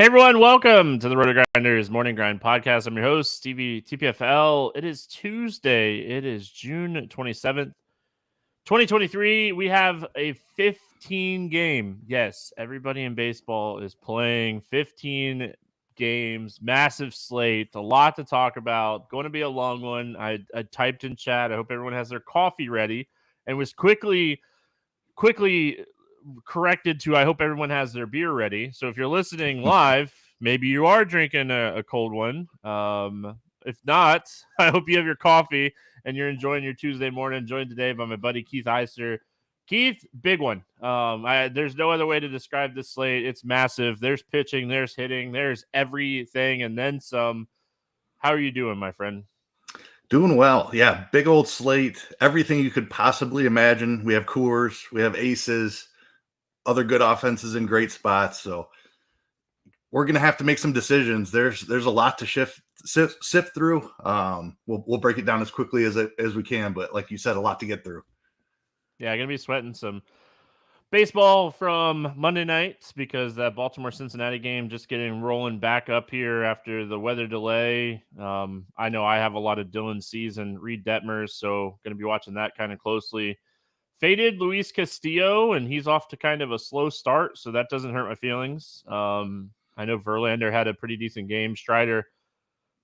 Hey everyone, welcome to the RotoGrinders Morning Grind Podcast. I'm your host, Stevietpfl. It is Tuesday. It is June 27th, 2023. We have a 15 game. Yes, everybody in baseball is playing 15 games, massive slate, a lot to talk about. Going to be a long one. I typed in chat. I hope everyone has their coffee ready and was quickly corrected to I hope everyone has their beer ready. So if you're listening live, maybe you are drinking a cold one. If not, I hope you have your coffee and you're enjoying your Tuesday morning. Joined today by my buddy Keith Heister. Keith, big one. There's no other way to describe this slate. It's massive. There's pitching, there's hitting, there's everything, and then some. How are you doing, my friend? Doing well. Yeah, big old slate. Everything you could possibly imagine. We have Coors, we have aces, other good offenses in great spots. So we're going to have to make some decisions. There's a lot to sift through. We'll break it down as quickly as we can, but like you said, a lot to get through. Yeah, I'm going to be sweating some baseball from Monday night because that Baltimore-Cincinnati game just getting rolling back up here after the weather delay. I know I have a lot of Dylan Cease and Reed Detmers, so going to be watching that kind of closely. Faded Luis Castillo, and he's off to kind of a slow start, so that doesn't hurt my feelings. I know Verlander had a pretty decent game. Strider,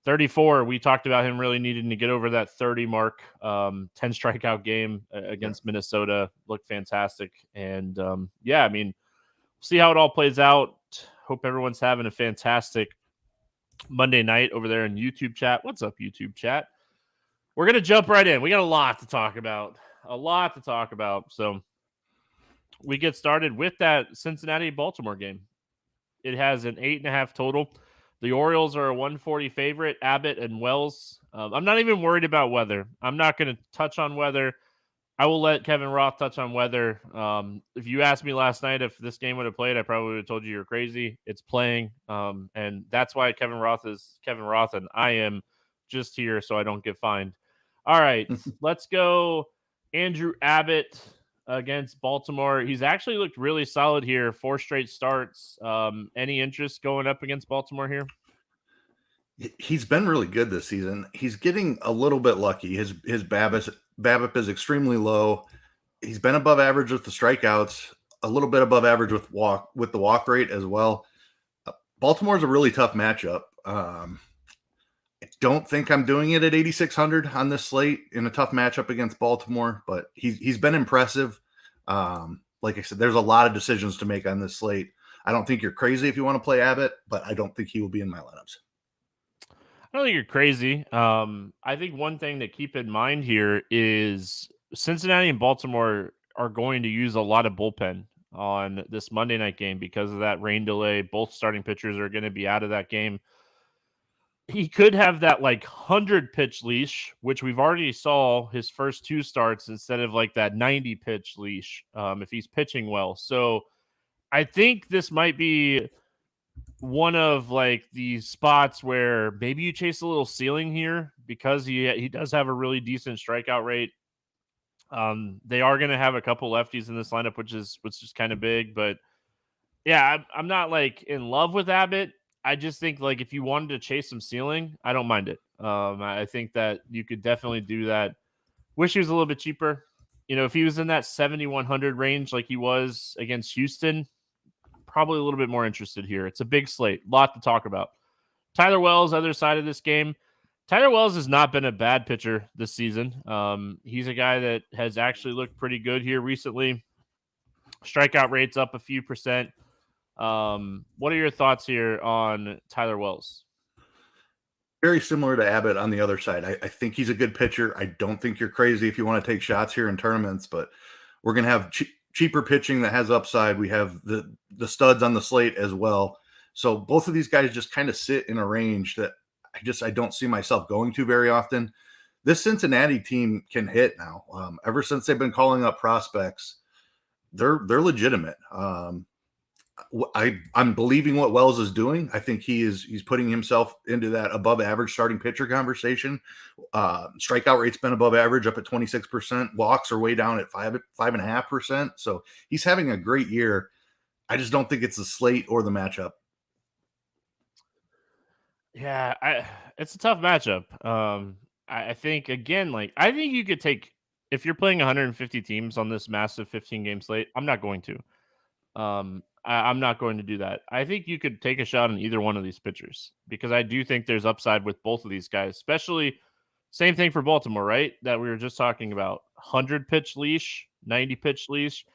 34. We talked about him really needing to get over that 30 mark. 10 strikeout game against Minnesota. Looked fantastic. And, see how it all plays out. Hope everyone's having a fantastic Monday night over there in YouTube chat. What's up, YouTube chat? We're going to jump right in. We got a lot to talk about. So we get started with that Cincinnati-Baltimore game. It has an 8.5 total. The Orioles are a 140 favorite. Abbott and Wells. I'm not even worried about weather. I'm not going to touch on weather. I will let Kevin Roth touch on weather. If you asked me last night if this game would have played, I probably would have told you you're crazy. It's playing. And that's why Kevin Roth is Kevin Roth, and I am just here so I don't get fined. All right, let's go. Andrew Abbott against Baltimore. He's actually looked really solid here. 4 straight starts. Any interest going up against Baltimore here? He's been really good this season. He's getting a little bit lucky. His BABIP is extremely low. He's been above average with the strikeouts, a little bit above average with the walk rate as well. Baltimore's a really tough matchup. I don't think I'm doing it at 8,600 on this slate in a tough matchup against Baltimore, but he's been impressive. Like I said, there's a lot of decisions to make on this slate. I don't think you're crazy if you want to play Abbott, but I don't think he will be in my lineups. I don't think you're crazy. I think one thing to keep in mind here is Cincinnati and Baltimore are going to use a lot of bullpen on this Monday night game because of that rain delay. Both starting pitchers are going to be out of that game. He could have that 100 pitch leash, which we've already saw his first 2 starts instead of that 90 pitch leash if he's pitching well. So I think this might be one of these spots where maybe you chase a little ceiling here because he does have a really decent strikeout rate. They are going to have a couple lefties in this lineup, which is kind of big, but yeah, I'm not in love with Abbott. I just think if you wanted to chase some ceiling, I don't mind it. I think that you could definitely do that. Wish he was a little bit cheaper. If he was in that 7,100 range like he was against Houston, probably a little bit more interested here. It's a big slate, lot to talk about. Tyler Wells, other side of this game. Tyler Wells has not been a bad pitcher this season. He's a guy that has actually looked pretty good here recently. Strikeout rate's up a few percent. What are your thoughts here on Tyler Wells? Very similar to Abbott on the other side. I think he's a good pitcher. I don't think you're crazy if you want to take shots here in tournaments, but we're going to have cheaper pitching that has upside. We have the studs on the slate as well. So both of these guys just kind of sit in a range that I don't see myself going to very often. This Cincinnati team can hit now. Ever since they've been calling up prospects, they're legitimate. I'm believing what Wells is doing. I think he's putting himself into that above average starting pitcher conversation. Strikeout rate's been above average, up at 26%. Walks are way down at 5.5%. So he's having a great year. I just don't think it's the slate or the matchup. Yeah, it's a tough matchup. I think again, like I think you could take if you're playing 150 teams on this massive 15 game slate. I'm not going to. I'm not going to do that. I think you could take a shot on either one of these pitchers because I do think there's upside with both of these guys, especially same thing for Baltimore, right? That we were just talking about 100 pitch leash, 90 pitch leash.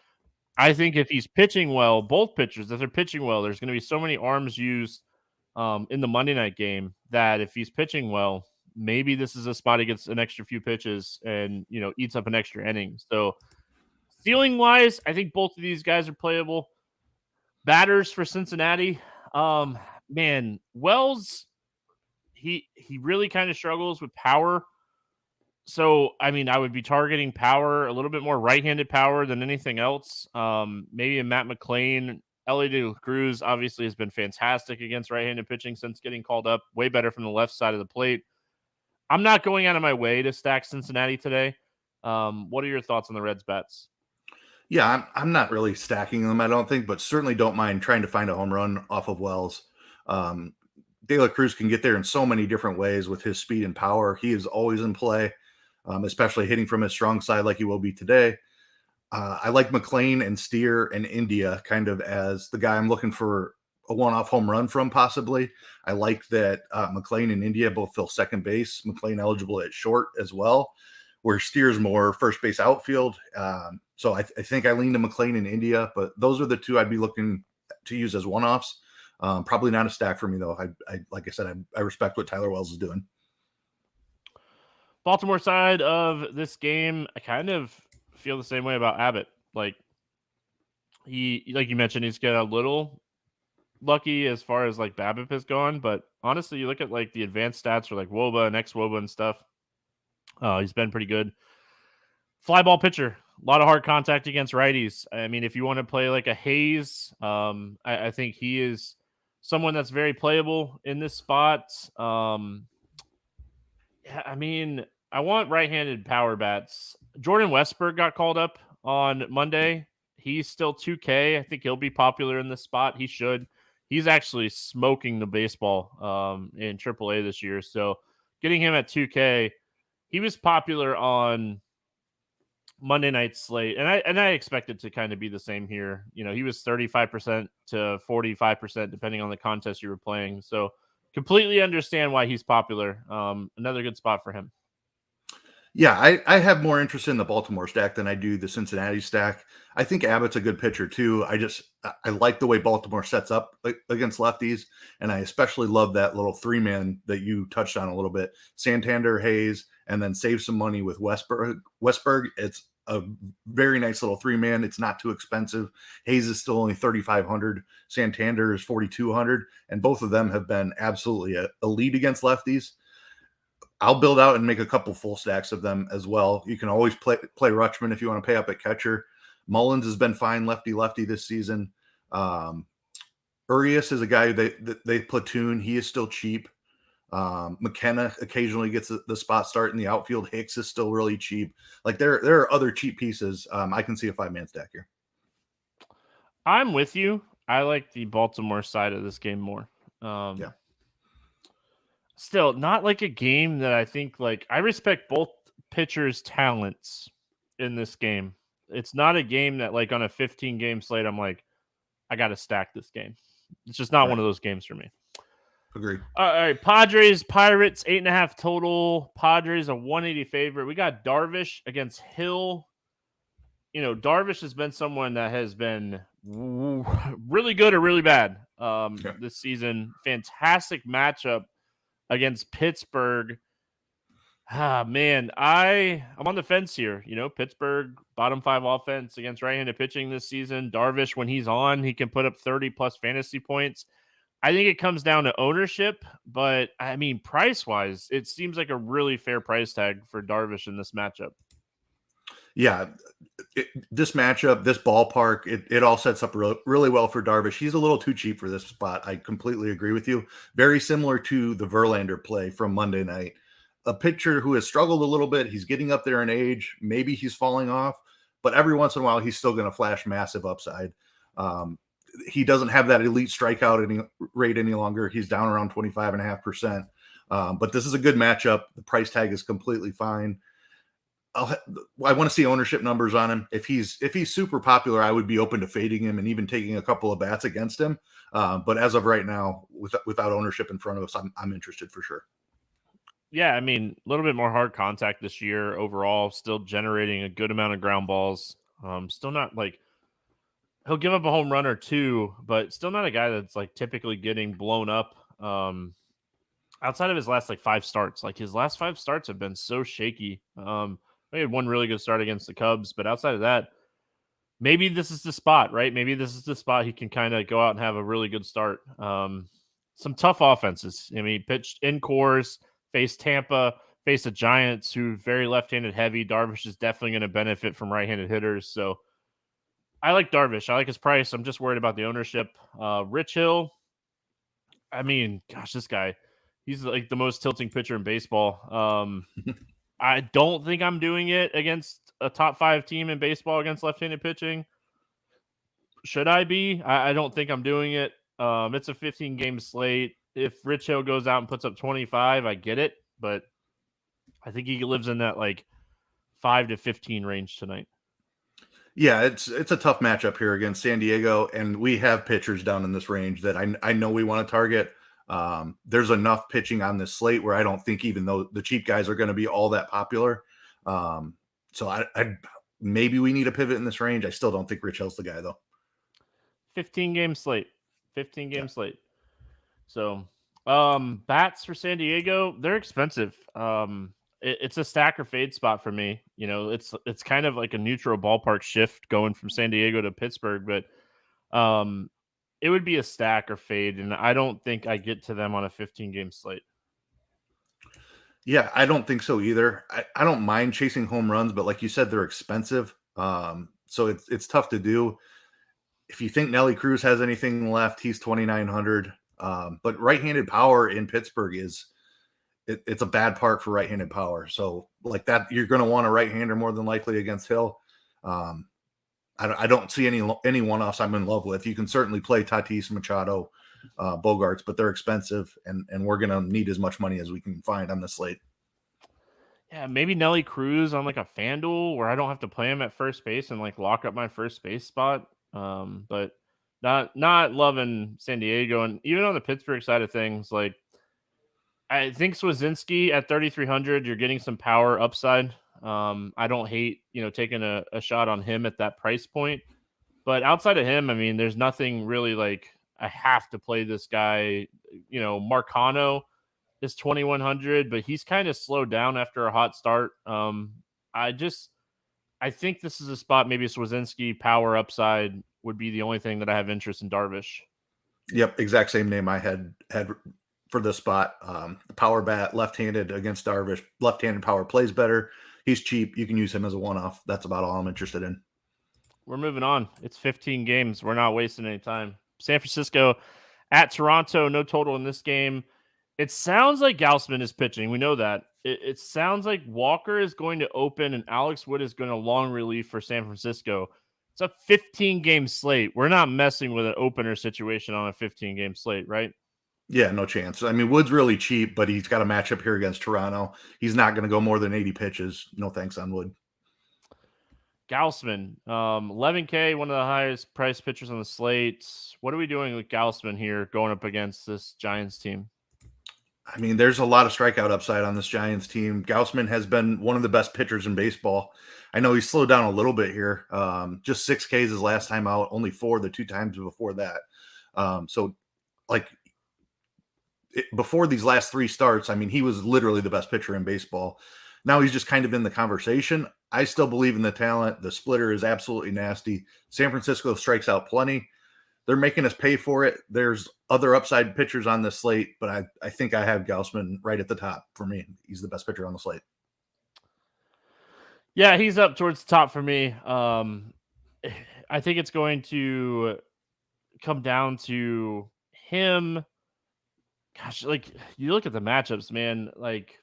I think if he's pitching well, both pitchers, if they're pitching well, there's going to be so many arms used in the Monday night game that if he's pitching well, maybe this is a spot he gets an extra few pitches and eats up an extra inning. So ceiling wise, I think both of these guys are playable. Batters for Cincinnati, man, Wells, he really kind of struggles with power. So, I mean, I would be targeting power, a little bit more right-handed power than anything else. Maybe a Matt McClain. Ellie De La Cruz obviously has been fantastic against right-handed pitching since getting called up. Way better from the left side of the plate. I'm not going out of my way to stack Cincinnati today. What are your thoughts on the Reds bets? Yeah, I'm not really stacking them, I don't think, but certainly don't mind trying to find a home run off of Wells. De La Cruz can get there in so many different ways with his speed and power. He is always in play, especially hitting from his strong side like he will be today. I like McClain and Steer and India kind of as the guy I'm looking for a one-off home run from, possibly. I like that McClain and India both fill second base. McClain eligible at short as well, where Steer's more first base outfield. So I think I lean to McClain and India, but those are the two I'd be looking to use as one-offs. Probably not a stack for me, though. I like I said, I respect what Tyler Wells is doing. Baltimore side of this game, I kind of feel the same way about Abbott. Like you mentioned, he's got a little lucky as far as like BABIP has gone, but honestly, you look at like the advanced stats for like WOBA and ex-WOBA and stuff. He's been pretty good. Fly ball pitcher, a lot of hard contact against righties. I mean, if you want to play like a Hayes, I think he is someone that's very playable in this spot. Yeah, I mean, I want right-handed power bats. Jordan Westberg got called up on Monday. He's still 2K. I think he'll be popular in this spot. He should. He's actually smoking the baseball in AAA this year. So getting him at 2K, he was popular on Monday night slate, and I expect it to kind of be the same here. He was 35% to 45% depending on the contest you were playing. So completely understand why he's popular. Another good spot for him. Yeah, I have more interest in the Baltimore stack than I do the Cincinnati stack. I think Abbott's a good pitcher too. I like the way Baltimore sets up against lefties, and I especially love that little three-man that you touched on a little bit. Santander, Hayes, and then save some money with Westberg. It's a very nice little three-man. It's not too expensive. Hayes is still only 3,500. Santander is 4,200, and both of them have been absolutely elite against lefties. I'll build out and make a couple full stacks of them as well. You can always play Rutschman if you want to pay up at catcher. Mullins has been fine lefty this season. Urias is a guy they platoon. He is still cheap. McKenna occasionally gets the spot start in the outfield. Hicks is still really cheap. Like there are other cheap pieces. I can see a 5-man stack here. I'm with you. I like the Baltimore side of this game more. Yeah. Still, not like a game that I think like I respect both pitchers' talents in this game. It's not a game that like on a 15 game slate, I'm like, I got to stack this game. It's just not one of those games for me. Agree. All right. Padres, Pirates, 8.5 total. Padres, a 180 favorite. We got Darvish against Hill. Darvish has been someone that has been really good or really bad this season. Fantastic matchup against Pittsburgh. Man, I'm on the fence here. Pittsburgh, bottom 5 offense against right-handed pitching this season. Darvish, when he's on, he can put up 30-plus fantasy points. I think it comes down to ownership, but, I mean, price-wise, it seems like a really fair price tag for Darvish in this matchup. Yeah, this matchup, this ballpark, it all sets up really well for Darvish. He's a little too cheap for this spot. I completely agree with you. Very similar to the Verlander play from Monday night. A pitcher who has struggled a little bit. He's getting up there in age. Maybe he's falling off, but every once in a while, he's still going to flash massive upside. he doesn't have that elite strikeout rate any longer. He's down around 25.5%. But this is a good matchup. The price tag is completely fine. I want to see ownership numbers on him. If he's super popular, I would be open to fading him and even taking a couple of bats against him. But as of right now, without ownership in front of us, I'm interested for sure. Yeah, I mean, a little bit more hard contact this year overall, still generating a good amount of ground balls. Still not like he'll give up a home run or two, but still not a guy that's like typically getting blown up. Outside of his last like 5 starts, like his last 5 starts have been so shaky. He had one really good start against the Cubs, but outside of that, maybe this is the spot, right? Maybe this is the spot he can kind of go out and have a really good start. Some tough offenses. I mean, he pitched in Coors, faced Tampa, faced the Giants, who very left-handed heavy. Darvish is definitely going to benefit from right-handed hitters. So I like Darvish. I like his price. I'm just worried about the ownership. Rich Hill, I mean, gosh, this guy, he's like the most tilting pitcher in baseball. I don't think I'm doing it against a top 5 team in baseball against left-handed pitching. Should I be? I don't think I'm doing it. It's a 15-game slate. If Rich Hill goes out and puts up 25, I get it, but I think he lives in that like 5 to 15 range tonight. Yeah, it's a tough matchup here against San Diego, and we have pitchers down in this range that I know we want to target. There's enough pitching on this slate where I don't think even though the cheap guys are going to be all that popular. So I maybe we need a pivot in this range. I still don't think Rich Hill's the guy though. 15-game slate. 15-game slate. So, bats for San Diego, they're expensive. It's a stack or fade spot for me. You know, it's kind of like a neutral ballpark shift going from San Diego to Pittsburgh, but it would be a stack or fade, and I don't think I get to them on a 15-game slate. Yeah, I don't think so either. I don't mind chasing home runs, but like you said, they're expensive. So it's tough to do. If you think Nelly Cruz has anything left, he's 2,900. But right-handed power in Pittsburgh it's a bad park for right-handed power. So like that, you're going to want a right-hander more than likely against Hill. I don't see any one-offs I'm in love with. You can certainly play Tatis, Machado, Bogarts, but they're expensive, and we're going to need as much money as we can find on the slate. Yeah, maybe Nelly Cruz on like a FanDuel where I don't have to play him at first base and like lock up my first base spot. But not loving San Diego, and even on the Pittsburgh side of things, like I think Swazinski at 3,300, you're getting some power upside. I don't hate, taking a shot on him at that price point. But outside of him, I mean, there's nothing really like I have to play this guy. Marcano is 2,100, but he's kind of slowed down after a hot start. I think this is a spot. Maybe Swazinski power upside would be the only thing that I have interest in Darvish. Yep, exact same name I had for this spot. The power bat, left-handed against Darvish. Left-handed power plays better. He's cheap. You can use him as a one-off. That's about all I'm interested in. We're moving on. It's 15 games. We're not wasting any time. San Francisco at Toronto. No total in this game. It sounds like Gausman is pitching. We know that. It sounds like Walker is going to open and Alex Wood is going to long relief for San Francisco. It's a 15-game slate. We're not messing with an opener situation on a 15-game slate, right? Yeah, no chance. I mean, Wood's really cheap, but he's got a matchup here against Toronto. He's not going to go more than 80 pitches. No thanks on Wood. Gausman, 11K, one of the highest priced pitchers on the slate. What are we doing with Gausman here going up against this Giants team? I mean, there's a lot of strikeout upside on this Giants team. Gausman has been one of the best pitchers in baseball. I know he's slowed down a little bit here. Just 6 Ks his last time out, only 4 the 2 times before that. Before these last 3 starts, I mean, he was literally the best pitcher in baseball. Now he's just kind of in the conversation. I still believe in the talent. The splitter is absolutely nasty. San Francisco strikes out plenty. They're making us pay for it. There's other upside pitchers on this slate, but I think I have Gausman right at the top for me. He's the best pitcher on the slate. Yeah, he's up towards the top for me. I think it's going to come down to him. Gosh, like you look at the matchups, man. Like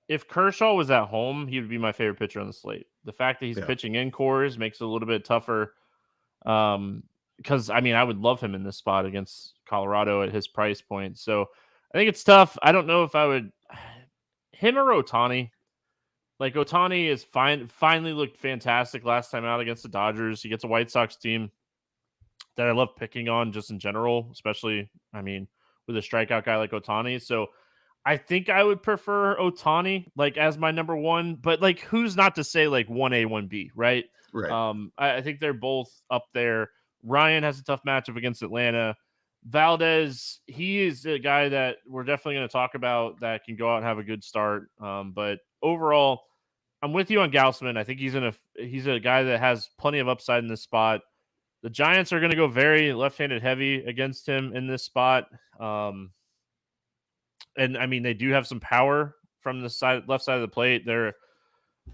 if Kershaw was at home, he would be my favorite pitcher on the slate. The fact that he's pitching in Coors makes it a little bit tougher. because I mean, I would love him in this spot against Colorado at his price point. So I think it's tough. I don't know if I would him or Ohtani. Like Ohtani is finally looked fantastic last time out against the Dodgers. He gets a White Sox team that I love picking on just in general, especially, I mean, with a strikeout guy like Ohtani. So I think I would prefer Ohtani like as my number one, but like who's not to say like 1A, 1B, right? Right. I think they're both up there. Ryan has a tough matchup against Atlanta. Valdez, he is a guy that we're definitely going to talk about that can go out and have a good start. But overall, I'm with you on Gausman. I think he's a guy that has plenty of upside in this spot. The Giants are going to go very left-handed heavy against him in this spot. And I mean, they do have some power from the left side of the plate. They've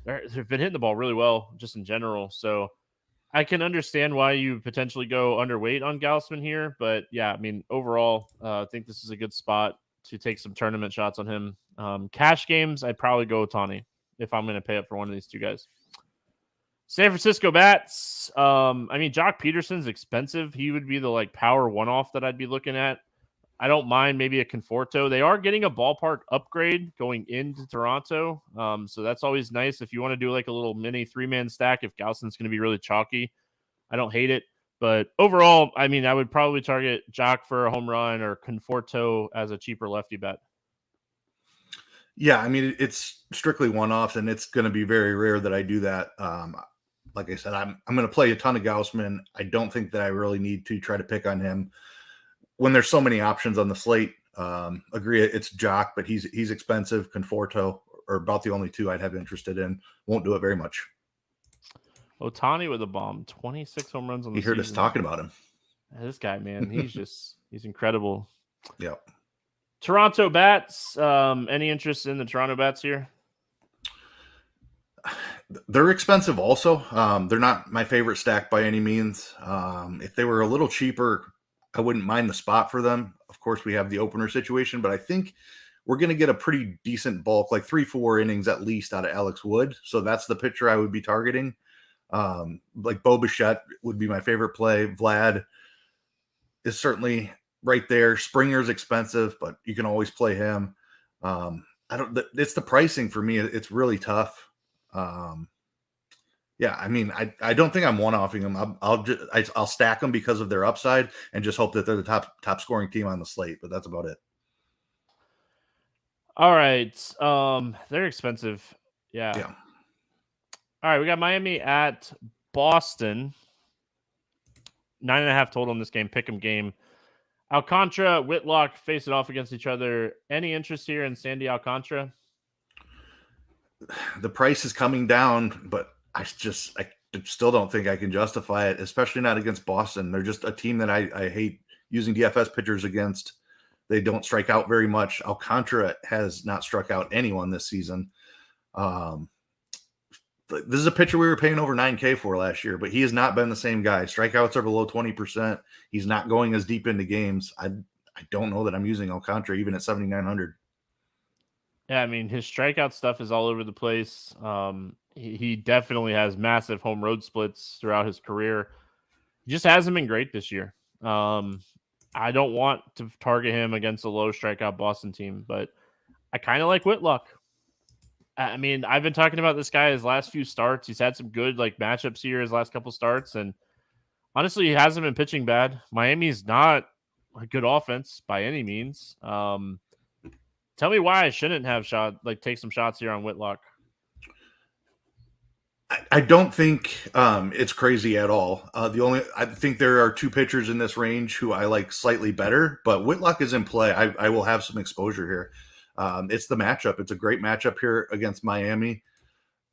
been hitting the ball really well just in general. So I can understand why you potentially go underweight on Gausman here. But yeah, I mean, overall, I think this is a good spot to take some tournament shots on him. Cash games, I'd probably go Ohtani if I'm going to pay up for one of these two guys. San Francisco bats. I mean, Jock Peterson's expensive. He would be the like power one-off that I'd be looking at. I don't mind maybe a Conforto. They are getting a ballpark upgrade going into Toronto. So that's always nice if you want to do like a little mini 3-man stack if Gausman's going to be really chalky. I don't hate it. But overall, I mean, I would probably target Jock for a home run or Conforto as a cheaper lefty bet. Yeah, I mean, it's strictly one-offs, and it's going to be very rare that I do that. Like I said, I'm going to play a ton of Gausman. I don't think that I really need to try to pick on him when there's so many options on the slate. Agree, it's Jock, but he's expensive. Conforto are about the only two I'd have interested in. Won't do it very much. Ohtani with a bomb, 26 home runs on the season. You heard us talking about him. This guy, man, he's incredible. Yeah. Toronto bats. Any interest in the Toronto bats here? They're expensive also. They're not my favorite stack by any means. If they were a little cheaper, I wouldn't mind the spot for them. Of course, we have the opener situation, but I think we're going to get a pretty decent bulk, like 3-4 innings at least out of Alex Wood. So that's the pitcher I would be targeting. Like Bo Bichette would be my favorite play. Vlad is certainly right there. Springer's expensive, but you can always play him. It's the pricing for me. It's really tough. Yeah, I mean, I don't think I'm one-offing them. I'll stack them because of their upside and just hope that they're the top scoring team on the slate. But that's about it. All right, they're expensive. Yeah. All right, we got Miami at Boston. 9.5 total in this game. Pick'em game. Alcantara, Whitlock face it off against each other. Any interest here in Sandy Alcantara? The price is coming down, but I still don't think I can justify it, especially not against Boston. They're just a team that I hate using DFS pitchers against. They don't strike out very much. Alcantara has not struck out anyone this season. This is a pitcher we were paying over $9K for last year, but he has not been the same guy. Strikeouts are below 20%. He's not going as deep into games. I don't know that I'm using Alcantara even at 7,900. Yeah, I mean, his strikeout stuff is all over the place. He definitely has massive home road splits throughout his career. He just hasn't been great this year. I don't want to target him against a low strikeout Boston team, but I kind of like Whitlock. I mean, I've been talking about this guy his last few starts. He's had some good like matchups here his last couple starts, and honestly, he hasn't been pitching bad. Miami's not a good offense by any means. Tell me why I shouldn't have take some shots here on Whitlock. I don't think it's crazy at all. I think there are two pitchers in this range who I like slightly better, but Whitlock is in play. I will have some exposure here. It's the matchup. It's a great matchup here against Miami.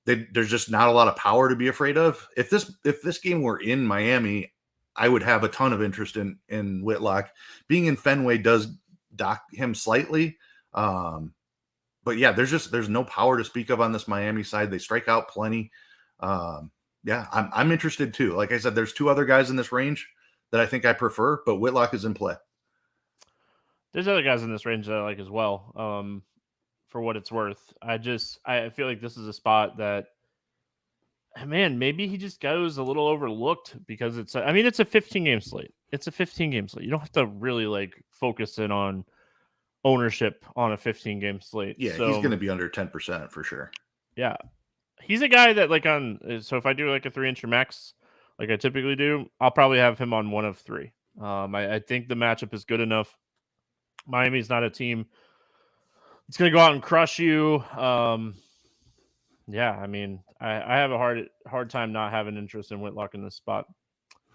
There's just not a lot of power to be afraid of. If this game were in Miami, I would have a ton of interest in Whitlock. Being in Fenway does dock him slightly. But yeah, there's no power to speak of on this Miami side. They strike out plenty. Yeah, I'm interested too. Like I said, there's two other guys in this range that I think I prefer, but Whitlock is in play. There's other guys in this range that I like as well. For what it's worth, I feel like this is a spot that man, maybe he just goes a little overlooked because it's a 15-game slate. It's a 15-game slate. You don't have to really like focus in on ownership on a 15-game slate. Yeah, so, he's going to be under 10% for sure. Yeah. He's a guy that so if I do like a 3-incher max, like I typically do, I'll probably have him on one of 3. I think the matchup is good enough. Miami's not a team it's going to go out and crush you. Yeah, I mean, I have a hard time not having interest in Whitlock in this spot.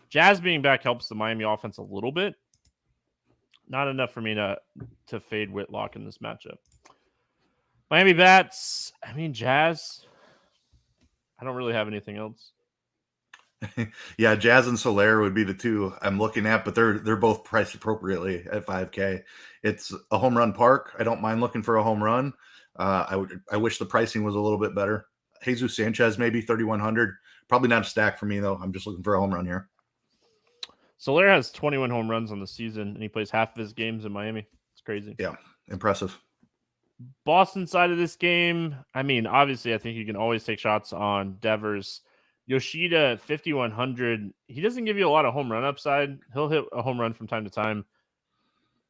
Jazz being back helps the Miami offense a little bit. Not enough for me to fade Whitlock in this matchup. Miami bats. I mean, Jazz. I don't really have anything else. Yeah, Jazz and Soler would be the two I'm looking at, but they're both priced appropriately at $5K. It's a home run park. I don't mind looking for a home run. I wish the pricing was a little bit better. Jesus Sanchez maybe 3,100. Probably not a stack for me though. I'm just looking for a home run here. Soler has 21 home runs on the season, and he plays half of his games in Miami. It's crazy. Yeah, impressive. Boston side of this game, I mean, obviously, I think you can always take shots on Devers. Yoshida, 5,100. He doesn't give you a lot of home run upside. He'll hit a home run from time to time.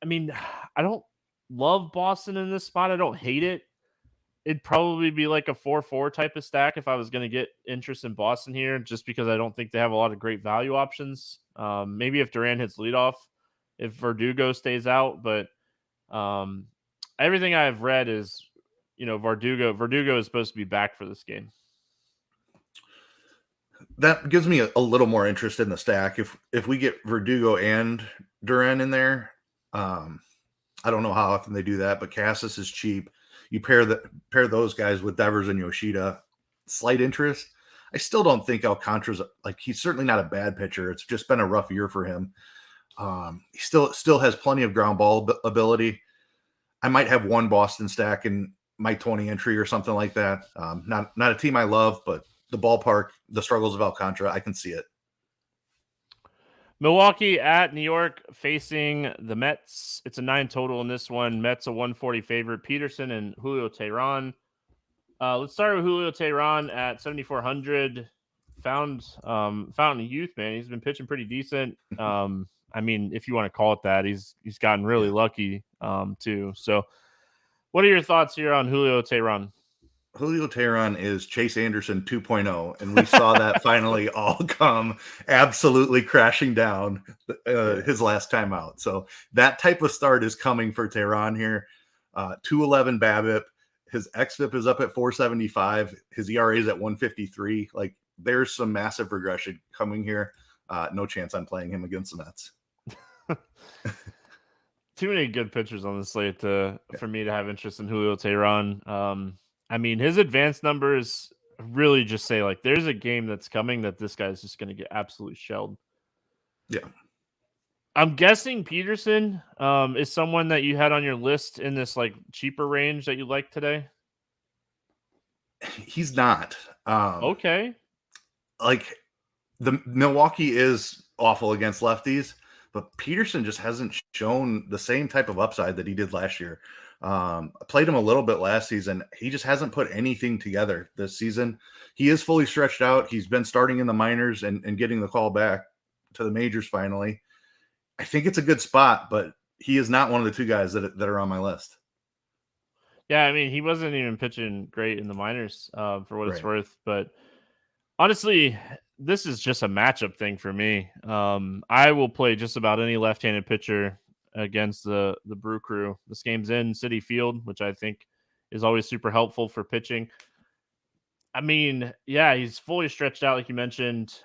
I mean, I don't love Boston in this spot. I don't hate it. It'd probably be like a 4-4 type of stack if I was going to get interest in Boston here, just because I don't think they have a lot of great value options. Maybe if Duran hits leadoff, if Verdugo stays out, but everything I've read is, Verdugo is supposed to be back for this game. That gives me a little more interest in the stack. If we get Verdugo and Duran in there, I don't know how often they do that, but Cassis is cheap. You pair those guys with Devers and Yoshida, slight interest. I still don't think Alcantara's he's certainly not a bad pitcher. It's just been a rough year for him. He still has plenty of ground ball ability. I might have one Boston stack in my 20 entry or something like that. Not a team I love, but the ballpark, the struggles of Alcantara, I can see it. Milwaukee at New York facing the Mets. It's a 9 total in this one. Mets a 140 favorite. Peterson and Julio Teheran. Let's start with Julio Teheran at 7,400. Found in youth, man. He's been pitching pretty decent. I mean, if you want to call it that, he's gotten really lucky too. So, what are your thoughts here on Julio Teheran? Julio Teheran is Chase Anderson 2.0, and we saw that finally all come absolutely crashing down his last time out. So that type of start is coming for Teheran here. 211 BABIP. His xFIP is up at 475. His ERA is at 153. There's some massive regression coming here. No chance I'm playing him against the Mets. Too many good pitchers on the slate for me to have interest in Julio Teheran. I mean, his advanced numbers really just say there's a game that's coming that this guy's just going to get absolutely shelled. Yeah. I'm guessing Peterson is someone that you had on your list in this cheaper range that you like today. He's not. Okay. The Milwaukee is awful against lefties, but Peterson just hasn't shown the same type of upside that he did last year. I played him a little bit last season. He just hasn't put anything together this season. He is fully stretched out. He's been starting in the minors and getting the call back to the majors finally. I think it's a good spot, but he is not one of the two guys that are on my list. Yeah, I mean, he wasn't even pitching great in the minors for what it's worth. But honestly, this is just a matchup thing for me. I will play just about any left-handed pitcher against the Brew Crew. This game's in Citi Field, which I think is always super helpful for pitching. I mean, yeah, he's fully stretched out, like you mentioned.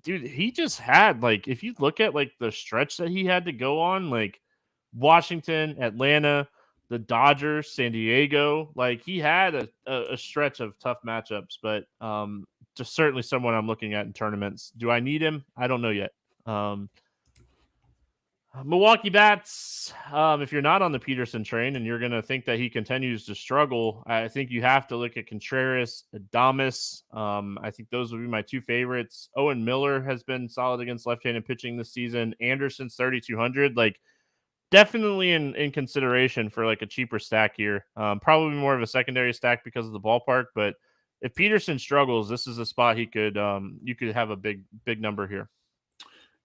Dude, he just had if you look at the stretch that he had to go on, Washington, Atlanta, the Dodgers, San Diego, he had a stretch of tough matchups, but just certainly someone I'm looking at in tournaments. Do I need him? I don't know yet. Milwaukee bats, if you're not on the Peterson train and you're going to think that he continues to struggle, I think you have to look at Contreras, Adames. I think those would be my two favorites. Owen Miller has been solid against left-handed pitching this season. Anderson's 3,200. Definitely in consideration for a cheaper stack here. Probably more of a secondary stack because of the ballpark, but if Peterson struggles, this is a spot he could you could have a big number here.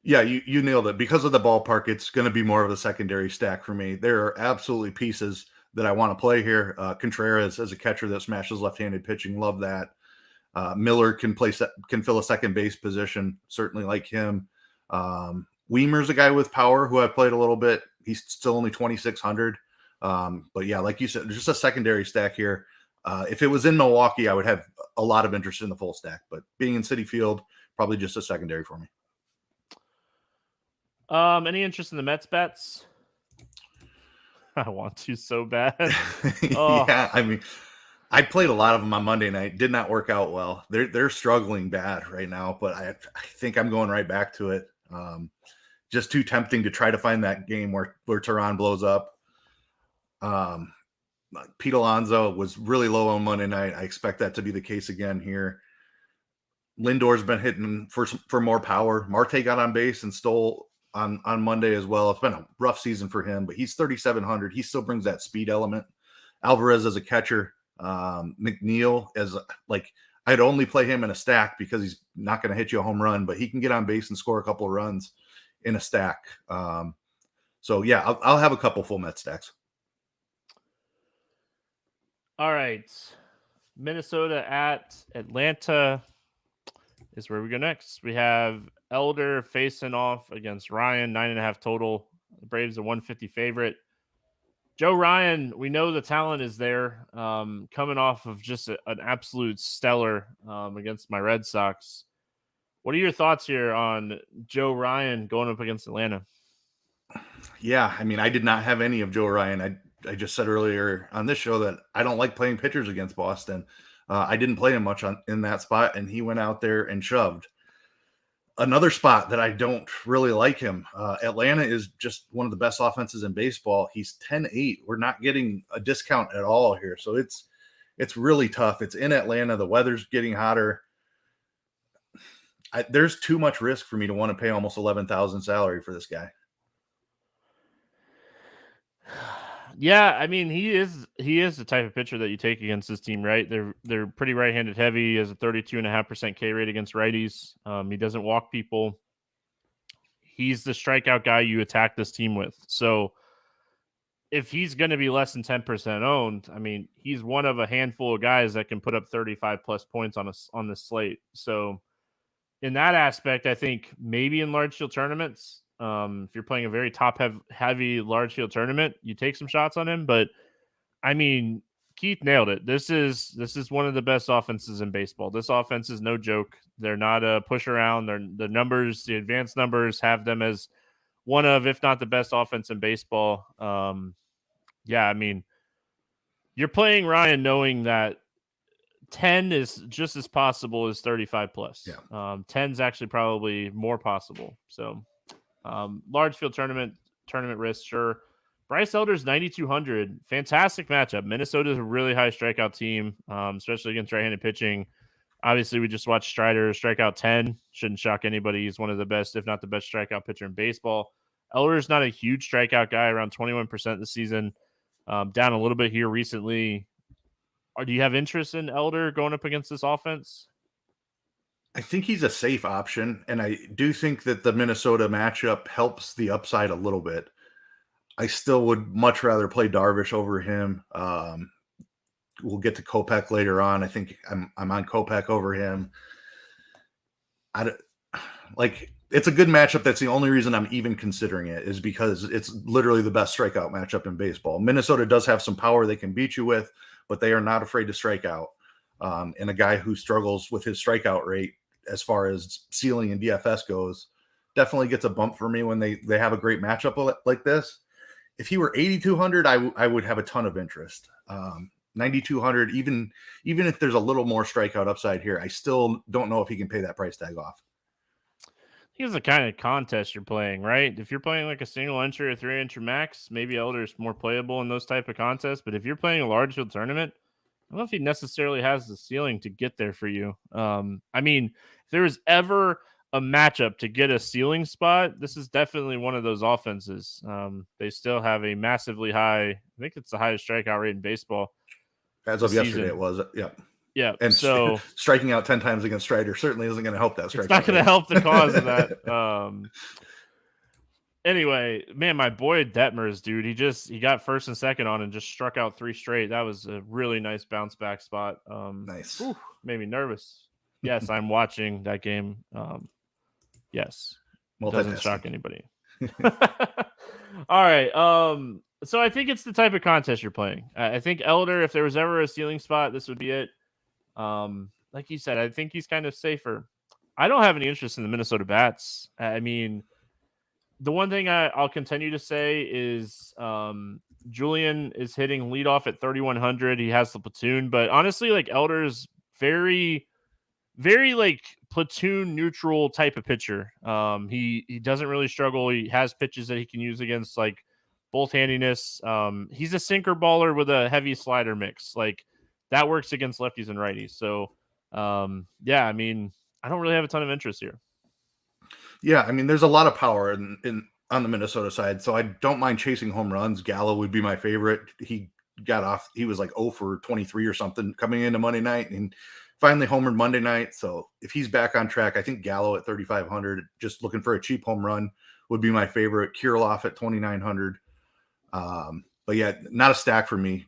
Yeah, you nailed it. Because of the ballpark, it's going to be more of a secondary stack for me. There are absolutely pieces that I want to play here. Contreras as a catcher that smashes left-handed pitching, love that. Miller can fill a second base position, certainly like him. Weimer's a guy with power who I've played a little bit. He's still only 2,600. But yeah, like you said, just a secondary stack here. If it was in Milwaukee, I would have a lot of interest in the full stack. But being in Citi Field, probably just a secondary for me. Any interest in the Mets bets? I want to so bad. Yeah, I mean, I played a lot of them on Monday night. Did not work out well. They're struggling bad right now, but I think I'm going right back to it. Just too tempting to try to find that game where Tehran blows up. Pete Alonso was really low on Monday night. I expect that to be the case again here. Lindor's been hitting for more power. Marte got on base and stole on Monday as well. It's been a rough season for him, but he's 3,700. He still brings that speed element. Alvarez as a catcher. McNeil as I'd only play him in a stack because he's not going to hit you a home run, but he can get on base and score a couple of runs in a stack. So yeah, I'll have a couple full Met stacks. All right. Minnesota at Atlanta is where we go next. We have Elder facing off against Ryan, 9.5 total. The Braves are 150 favorite. Joe Ryan, we know the talent is there. Coming off of just an absolute stellar against my Red Sox. What are your thoughts here on Joe Ryan going up against Atlanta? Yeah, I mean, I did not have any of Joe Ryan. I just said earlier on this show that I don't like playing pitchers against Boston. I didn't play him much in that spot, and he went out there and shoved. Another spot that I don't really like him. Atlanta is just one of the best offenses in baseball. He's 10-8. We're not getting a discount at all here. So it's really tough. It's in Atlanta. The weather's getting hotter. There's too much risk for me to want to pay almost 11,000 salary for this guy. Yeah, I mean, he is the type of pitcher that you take against this team, right? They're pretty right-handed heavy. He has a 32.5% K rate against righties. He doesn't walk people. He's the strikeout guy you attack this team with. So if he's going to be less than 10% owned, I mean, he's one of a handful of guys that can put up 35 plus points on this slate. So in that aspect, I think maybe in large field tournaments, if you're playing a very top heavy large field tournament, you take some shots on him. But I mean, Keith nailed it. This is one of the best offenses in baseball. This offense is no joke. They're not a push around. The numbers, the advanced numbers have them as one of, if not the best offense in baseball. Yeah, I mean, you're playing Ryan knowing that 10 is just as possible as 35 plus. Yeah. 10 is actually probably more possible. So large field tournament risk, sure. Bryce Elder's 9,200. Fantastic matchup. Minnesota's a really high strikeout team, especially against right-handed pitching. Obviously, we just watched Strider strike out 10. Shouldn't shock anybody. He's one of the best, if not the best, strikeout pitcher in baseball. Elder's not a huge strikeout guy, around 21% this season. Down a little bit here recently. Do you have interest in Elder going up against this offense? I think he's a safe option, and I do think that the Minnesota matchup helps the upside a little bit. I still would much rather play Darvish over him. We'll get to Kopech later on. I think I'm on Kopech over him. It's a good matchup. That's the only reason I'm even considering it, is because it's literally the best strikeout matchup in baseball. Minnesota does have some power they can beat you with, but they are not afraid to strike out. And a guy who struggles with his strikeout rate as far as ceiling and DFS goes definitely gets a bump for me when they have a great matchup like this. If he were 8,200, I would have a ton of interest. 9,200, even if there's a little more strikeout upside here, I still don't know if he can pay that price tag off. Here's the kind of contest you're playing, right? If you're playing like a single entry or 3 entry max, maybe Elder's more playable in those type of contests. But if you're playing a large field tournament, I don't know if he necessarily has the ceiling to get there for you. I mean, if there was ever a matchup to get a ceiling spot, this is definitely one of those offenses. They still have a massively high, I think it's the highest strikeout rate in baseball. As of yesterday, it was. Yeah. Yeah. And So striking out 10 times against Strider certainly isn't going to help that strikeout. It's not going to help the cause of that. Anyway, man, my boy Detmers, dude, he got first and second on and just struck out 3 straight. That was a really nice bounce back spot. Nice. Whew, made me nervous. Yes, I'm watching that game. Yes. Doesn't shock anybody. All right. So I think it's the type of contest you're playing. I think Elder, if there was ever a ceiling spot, this would be it. Like you said, I think he's kind of safer. I don't have any interest in the Minnesota Bats. I mean, the one thing I'll continue to say is Julian is hitting leadoff at 3,100. He has the platoon, but honestly, like Elder's very, very like platoon neutral type of pitcher. He doesn't really struggle. He has pitches that he can use against like both handiness. He's a sinker baller with a heavy slider mix. Like that works against lefties and righties. So yeah, I mean, I don't really have a ton of interest here. Yeah, I mean, there's a lot of power in on the Minnesota side, so I don't mind chasing home runs. Gallo would be my favorite. He got off. He was like 0 for 23 or something coming into Monday night, and finally homered Monday night. So if he's back on track, I think Gallo at 3,500, just looking for a cheap home run, would be my favorite. Kirilloff at 2,900. But yeah, not a stack for me.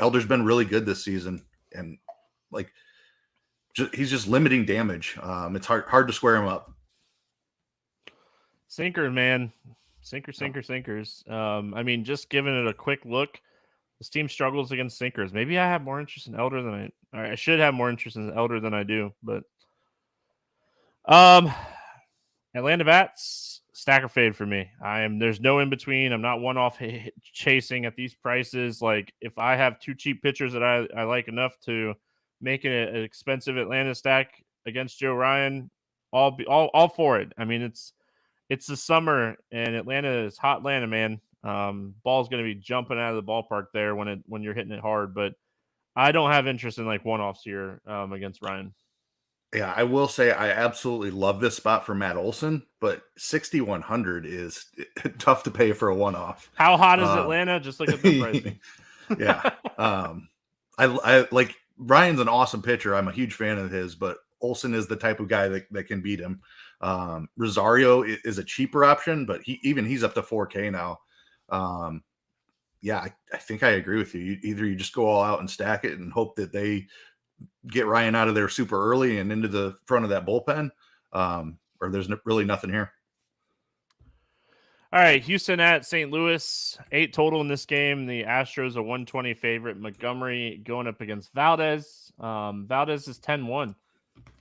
Elder's been really good this season, and like he's just limiting damage. It's hard to square him up. Sinker, man. Sinkers. I mean, just giving it a quick look, this team struggles against sinkers. Maybe I have more interest in Elder than I should have more interest in Elder than I do. But Atlanta Bats, stack or fade for me. There's no in between. I'm not one-off chasing at these prices. Like if I have 2 cheap pitchers that I like enough to make it an expensive Atlanta stack against Joe Ryan, all for it. I mean, it's the summer and Atlanta is hot Atlanta, man. Ball's going to be jumping out of the ballpark there when you're hitting it hard, but I don't have interest in like one-offs here against Ryan. Yeah, I will say I absolutely love this spot for Matt Olson, but 6,100 is tough to pay for a one-off. How hot is Atlanta? Just look at the pricing. Yeah. I like Ryan's an awesome pitcher. I'm a huge fan of his, but Olson is the type of guy that can beat him. Rosario is a cheaper option, but he's up to 4K now. Yeah, I think I agree with you. Either you just go all out and stack it and hope that they get Ryan out of there super early and into the front of that bullpen, or there's really nothing here. All right, Houston at St. Louis, 8 total in this game. The Astros a 120 favorite. Montgomery going up against Valdez. Valdez is 10-1.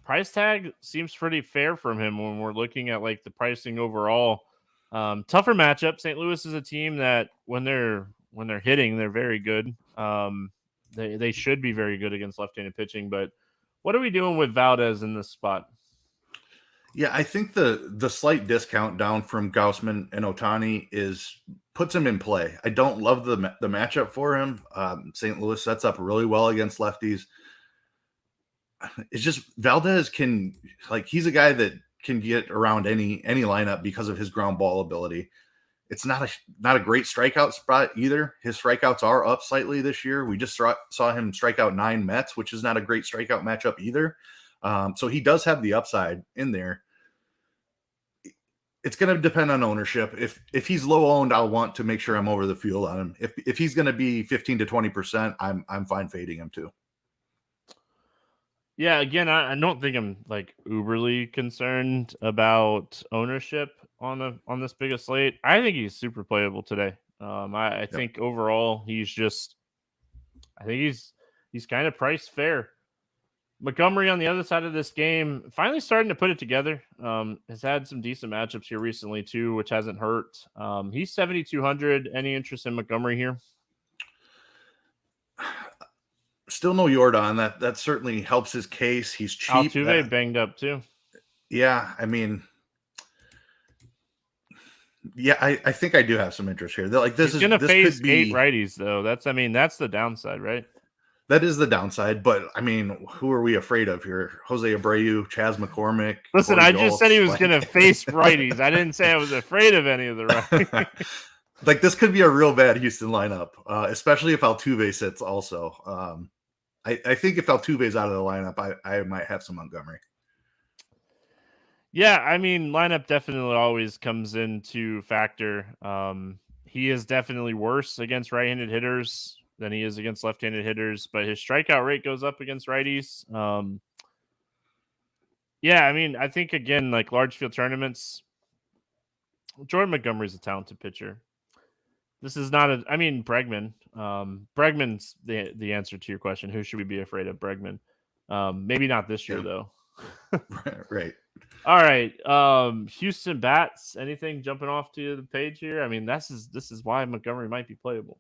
Price tag seems pretty fair from him when we're looking at like the pricing overall. Tougher matchup. St. Louis is a team that when they're hitting, they're very good. They should be very good against left-handed pitching. But what are we doing with Valdez in this spot? Yeah, I think the slight discount down from Gausman and Ohtani puts him in play. I don't love the matchup for him. St. Louis sets up really well against lefties. It's just Valdez he's a guy that can get around any lineup because of his ground ball ability. It's not a great strikeout spot either. His strikeouts are up slightly this year. We just saw him strike out 9 Mets, which is not a great strikeout matchup either. So he does have the upside in there. It's going to depend on ownership. If he's low owned, I'll want to make sure I'm over the field on him. If he's going to be 15 to 20%, I'm fine fading him too. Yeah, again, I don't think I'm like uberly concerned about ownership on this biggest slate. I think he's super playable today. I think overall he's kind of priced fair. Montgomery on the other side of this game, finally starting to put it together. Has had some decent matchups here recently too, which hasn't hurt. He's 7,200. Any interest in Montgomery here? Still no Yordan. That certainly helps his case. He's cheap. Altuve banged up too. Yeah, I mean, yeah, I think I do have some interest here. He's going to face 8 righties though. That's the downside, right? That is the downside, but I mean, who are we afraid of here? Jose Abreu, Chas McCormick. Listen, I just said he was going to face righties. I didn't say I was afraid of any of the righties. This could be a real bad Houston lineup, especially if Altuve sits also. I think if Altuve's out of the lineup, I might have some Montgomery. Yeah, I mean, lineup definitely always comes into factor. He is definitely worse against right-handed hitters than he is against left-handed hitters, but his strikeout rate goes up against righties. Yeah, I mean, I think again, like large field tournaments, Jordan Montgomery's a talented pitcher. This is not a. I mean, Bregman. Bregman's the answer to your question. Who should we be afraid of? Bregman. Maybe not this year though. Right. All right. Houston bats. Anything jumping off to the page here? I mean, this is why Montgomery might be playable.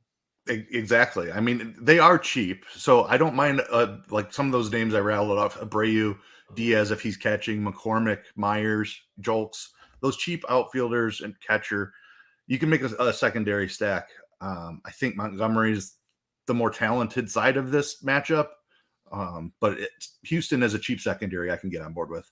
Exactly. I mean, they are cheap, so I don't mind. Like some of those names I rattled off: Abreu, Diaz if he's catching, McCormick, Myers, Jolks. Those cheap outfielders and catcher, you can make a secondary stack. I think Montgomery's the more talented side of this matchup, but Houston as a cheap secondary, I can get on board with.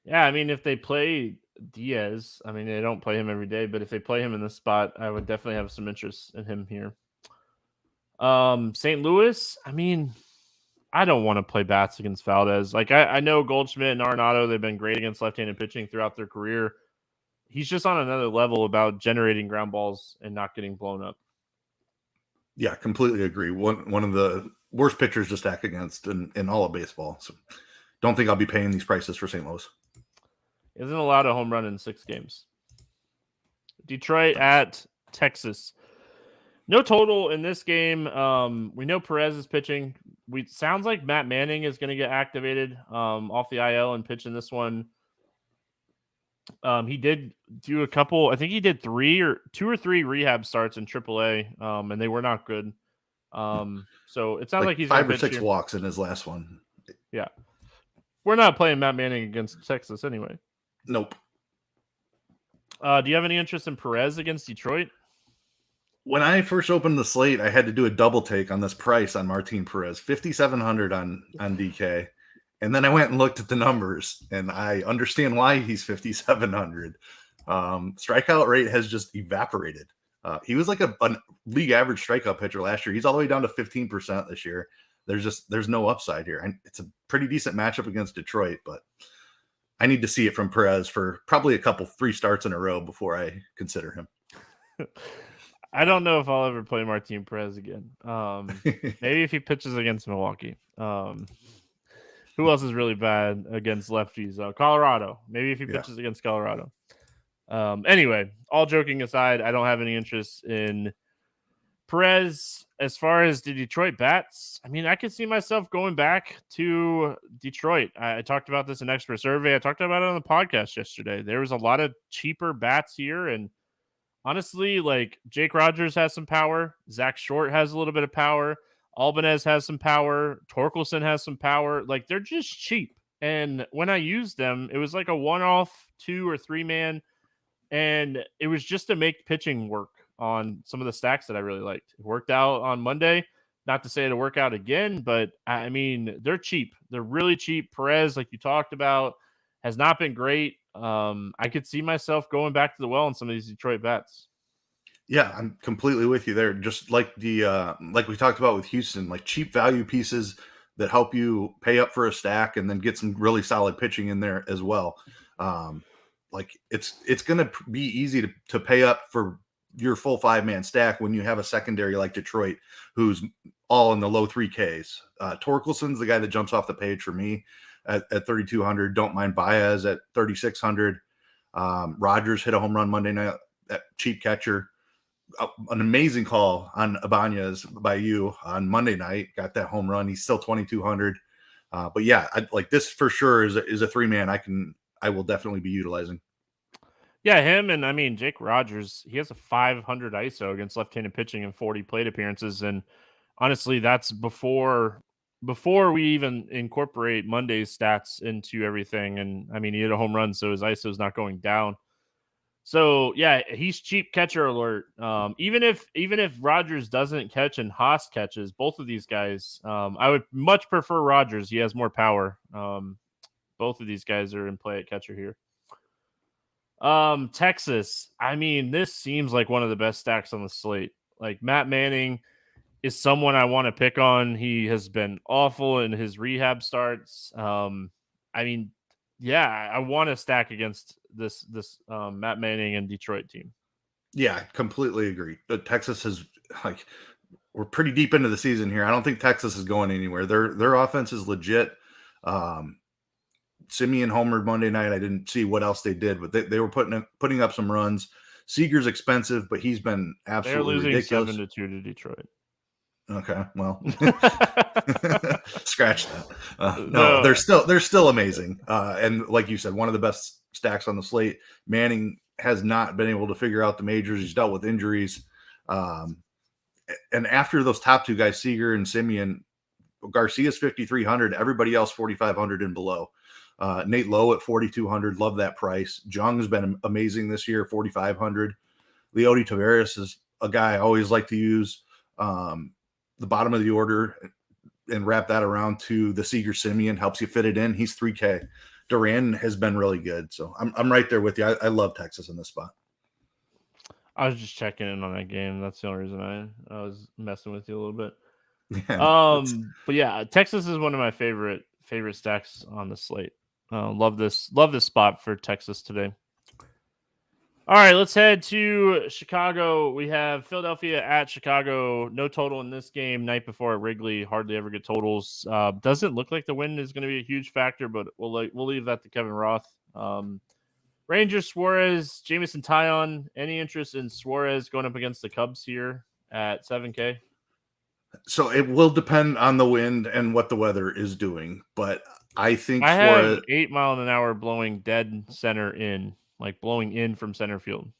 Yeah, I mean, if they play Diaz, I mean, they don't play him every day, but if they play him in this spot, I would definitely have some interest in him here. St. Louis, I mean, I don't want to play bats against Valdez. Like, I know Goldschmidt and Arenado, they've been great against left-handed pitching throughout their career. He's just on another level about generating ground balls and not getting blown up. Yeah, completely agree. One of the worst pitchers to stack against in all of baseball. So don't think I'll be paying these prices for St. Louis. Isn't allowed a home run in 6 games. Detroit at Texas. No total in this game. We know Perez is pitching. Sounds like Matt Manning is going to get activated off the IL and pitch in this one. He did do a couple. I think he did 2 or 3 rehab starts in AAA, and they were not good. So it sounds like he's 5 or 6 walks in his last one. Yeah, we're not playing Matt Manning against Texas anyway. Nope. Do you have any interest in Perez against Detroit? When I first opened the slate, I had to do a double take on this price on Martin Perez, 5,700 on DK. And then I went and looked at the numbers, and I understand why he's 5,700. Strikeout rate has just evaporated. He was like a league average strikeout pitcher last year. He's all the way down to 15% this year. There's no upside here. And it's a pretty decent matchup against Detroit, but I need to see it from Perez for probably a couple 3 starts in a row before I consider him. I don't know if I'll ever play Martin Perez again. Maybe if he pitches against Milwaukee. Who else is really bad against lefties? Colorado. Maybe if he pitches against Colorado. Anyway, all joking aside, I don't have any interest in Perez. As far as the Detroit bats, I mean, I could see myself going back to Detroit. I talked about this in Expert Survey. I talked about it on the podcast yesterday. There was a lot of cheaper bats here, and honestly, like Jake Rogers has some power. Zach Short has a little bit of power. Albanez has some power. Torkelson has some power. Like, they're just cheap. And when I used them, it was like a one-off 2 or 3 man. And it was just to make pitching work on some of the stacks that I really liked. It worked out on Monday. Not to say it'll work out again, but I mean, they're cheap. They're really cheap. Perez, like you talked about, has not been great. I could see myself going back to the well on some of these Detroit bats. Yeah, I'm completely with you there. Just like like we talked about with Houston, like cheap value pieces that help you pay up for a stack and then get some really solid pitching in there as well. Like it's going to be easy to pay up for your full 5-man stack when you have a secondary like Detroit, who's all in the low 3Ks. Torkelson's the guy that jumps off the page for me at 3,200. Don't mind Baez at 3,600. Rogers hit a home run Monday night at cheap catcher. An amazing call on Ibanez by you on Monday night. Got that home run. He's still 2,200. But yeah, like this for sure is a 3-man I will definitely be utilizing. Yeah, him and I mean Jake Rogers, he has a 500 ISO against left-handed pitching and 40 plate appearances. And honestly, that's before we even incorporate Monday's stats into everything. And I mean, he hit a home run, so his ISO is not going down. So yeah, he's cheap catcher alert. Even if Rogers doesn't catch and Haas catches, both of these guys, I would much prefer Rogers. He has more power. Both of these guys are in play at catcher here. Texas. I mean, this seems like one of the best stacks on the slate. Like Matt Manning is someone I want to pick on. He has been awful in his rehab starts. I mean, yeah, I want to stack against this Matt Manning and Detroit team. Yeah, I completely agree. But Texas is like, we're pretty deep into the season here. I don't think Texas is going anywhere. Their offense is legit. Simeon homered Monday night. I didn't see what else they did, but they were putting up some runs. Seager's expensive, but he's been absolutely They're losing ridiculous. 7-2 to Detroit. Okay, well, scratch that. No, No. they're still amazing. And like you said, one of the best stacks on the slate. Manning has not been able to figure out the majors. He's dealt with injuries. And after those top two guys, Seager and Simeon, Garcia's 5,300. Everybody else 4,500 and below. Nate Lowe at 4,200. Love that price. Jung's been amazing this year, 4,500. Leody Taveras is a guy I always like to use. The bottom of the order and wrap that around to the Seager Simeon helps you fit it in. He's 3K. Duran has been really good. So I'm right there with you. I love Texas in this spot. I was just checking in on that game. That's the only reason I was messing with you a little bit. Yeah, but yeah, Texas is one of my favorite stacks on the slate. Love this spot for Texas today. All right, let's head to Chicago. We have Philadelphia at Chicago. No total in this game. Night before at Wrigley. Hardly ever get totals. Doesn't look like the wind is going to be a huge factor, but we'll leave that to Kevin Roth. Rangers, Suarez, Jameson Taillon. Any interest in Suarez going up against the Cubs here at 7K? So it will depend on the wind and what the weather is doing, but I think I Suarez have 8 mile an hour blowing dead center in, like blowing in from center field.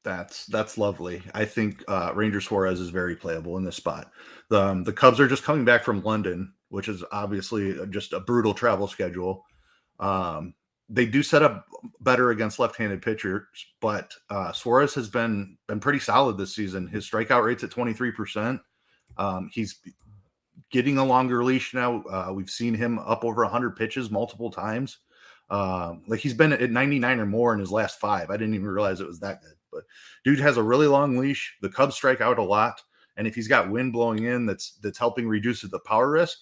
That's lovely. I think Ranger Suarez is very playable in this spot. The Cubs are just coming back from London, which is obviously just a brutal travel schedule. They do set up better against left-handed pitchers, but Suarez has been pretty solid this season. His strikeout rate's at 23%. He's getting a longer leash now. We've seen him up over 100 pitches multiple times. Like he's been at 99 or more in his last 5. I didn't even realize it was that good. But dude has a really long leash. The Cubs strike out a lot, and if he's got wind blowing in, that's helping reduce the power risk.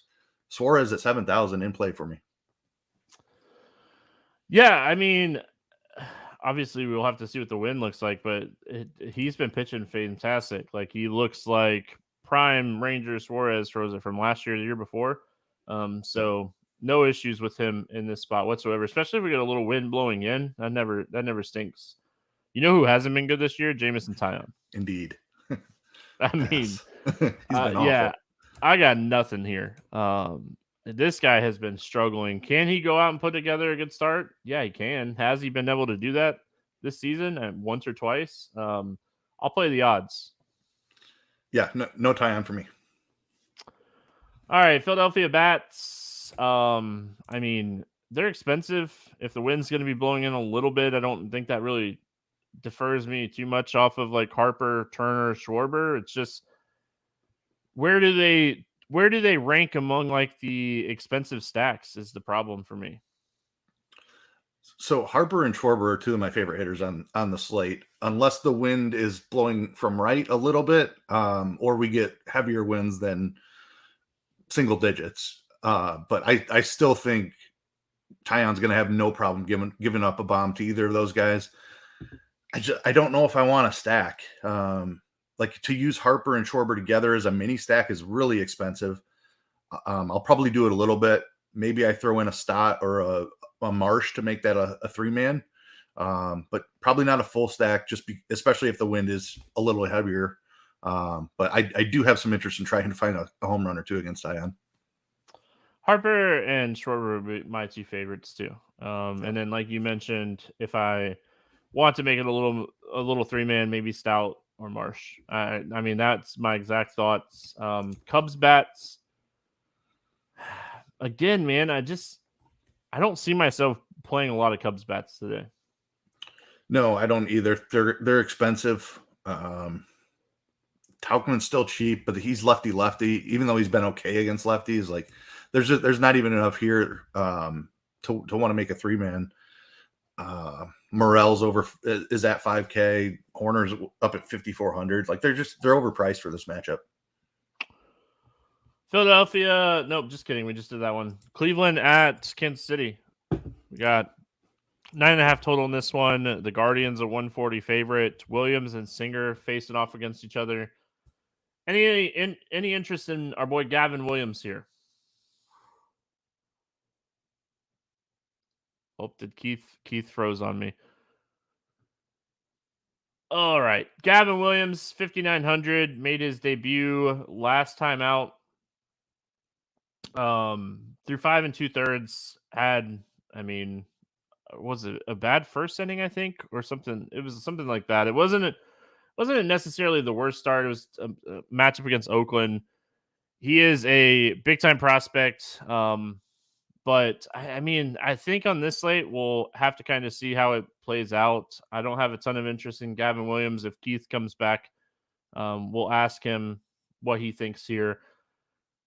Suarez at 7,000 in play for me. Yeah, I mean, obviously we'll have to see what the wind looks like, but he's been pitching fantastic. Like he looks like prime Ranger Suarez from last year, the year before. So no issues with him in this spot whatsoever, especially if we get a little wind blowing in. That never stinks. You know who hasn't been good this year? Jameson Taillon. Indeed. I mean, He's been awful. Yeah, I got nothing here. This guy has been struggling. Can he go out and put together a good start? Yeah, he can. Has he been able to do that this season once or twice? I'll play the odds. Yeah, no Taillon for me. All right, Philadelphia bats. I mean, they're expensive. If the wind's going to be blowing in a little bit, I don't think that really defers me too much off of like Harper, Turner, Schwarber. It's just where do they rank among like the expensive stacks is the problem for me. So Harper and Schwarber are two of my favorite hitters on the slate, unless the wind is blowing from right a little bit, or we get heavier winds than single digits. But I still think Taillon's going to have no problem giving up a bomb to either of those guys. I don't know if I want to stack. Like to use Harper and Schwarber together as a mini stack is really expensive. I'll probably do it a little bit. Maybe I throw in a Stott or a Marsh to make that a 3-man, but probably not a full stack, especially if the wind is a little heavier. But I do have some interest in trying to find a home run or two against Taillon. Harper and Schwarber would be my two favorites too. And then like you mentioned, if I want to make it a little 3-man, maybe Stout or Marsh. I mean, that's my exact thoughts. Cubs bats. Again, man, I don't see myself playing a lot of Cubs bats today. No, I don't either. They're expensive. Tauchman's still cheap, but he's lefty. Even though he's been okay against lefties, like there's not even enough here to want to make a 3-man. Morel's is at 5K. Horner's up at 5,400. Like they're overpriced for this matchup. Philadelphia. Nope, just kidding. We just did that one. Cleveland at Kansas City. We got 9.5 total in this one. The Guardians a 140 favorite. Williams and Singer facing off against each other. Any interest in our boy Gavin Williams here? Oh, did Keith froze on me. All right. Gavin Williams, 5,900, made his debut last time out. Through 5 2/3, was it a bad first inning, I think, or something? It was something like that. It wasn't necessarily the worst start. It was a matchup against Oakland. He is a big time prospect. But I think on this slate, we'll have to kind of see how it plays out. I don't have a ton of interest in Gavin Williams. If Keith comes back, we'll ask him what he thinks here.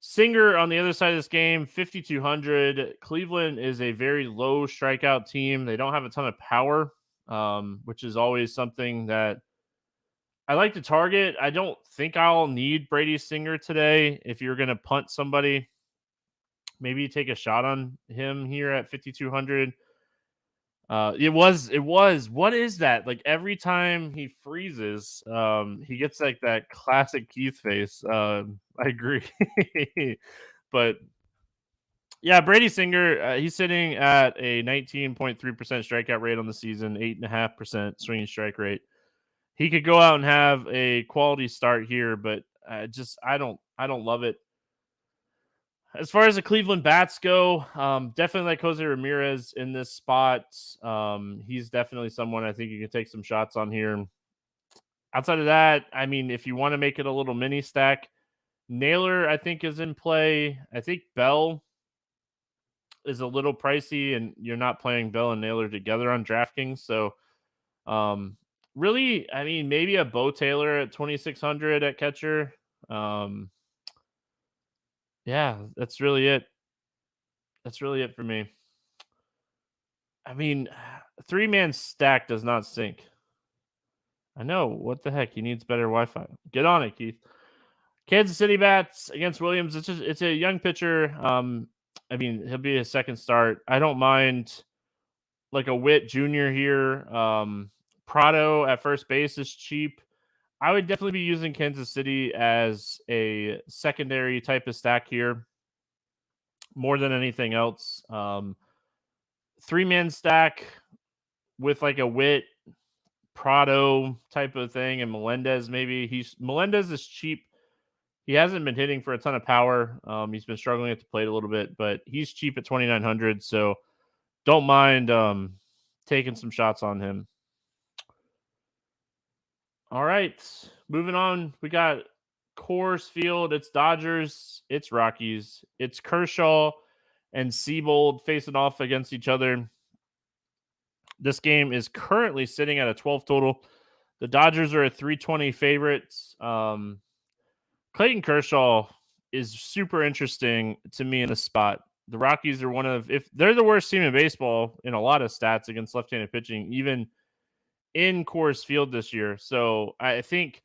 Singer on the other side of this game, 5,200. Cleveland is a very low strikeout team. They don't have a ton of power, which is always something that I like to target. I don't think I'll need Brady Singer today. If you're going to punt somebody, maybe take a shot on him here at 5,200. It was. What is that? Like every time he freezes, he gets like that classic Keith face. I agree. But yeah, Brady Singer, he's sitting at a 19.3% strikeout rate on the season, 8.5% swinging strike rate. He could go out and have a quality start here, but I don't love it. As far as the Cleveland bats go, definitely like Jose Ramirez in this spot. He's definitely someone I think you can take some shots on here. Outside of that, if you want to make it a little mini stack, Naylor, I think, is in play. I think Bell is a little pricey, and you're not playing Bell and Naylor together on DraftKings. So, really, maybe a Bo Taylor at 2,600 at catcher. Yeah, that's really it. That's really it for me. 3-man stack does not sync. I know. What the heck? He needs better Wi-Fi. Get on it, Keith. Kansas City bats against Williams. It's a young pitcher. He'll be a second start. I don't mind like a Witt Jr. here. Prado at first base is cheap. I would definitely be using Kansas City as a secondary type of stack here more than anything else. 3-man stack with like a Witt, Prado type of thing, and Melendez maybe. Melendez is cheap. He hasn't been hitting for a ton of power. He's been struggling at the plate a little bit, but he's cheap at 2,900, so don't mind taking some shots on him. All right, moving on. We got Coors Field. It's Dodgers. It's Rockies. It's Kershaw and Seabold facing off against each other. This game is currently sitting at a 12 total. The Dodgers are a 320 favorites. Clayton Kershaw is super interesting to me in this spot. The Rockies are if they're the worst team in baseball in a lot of stats against left-handed pitching, even in Coors Field this year. So I think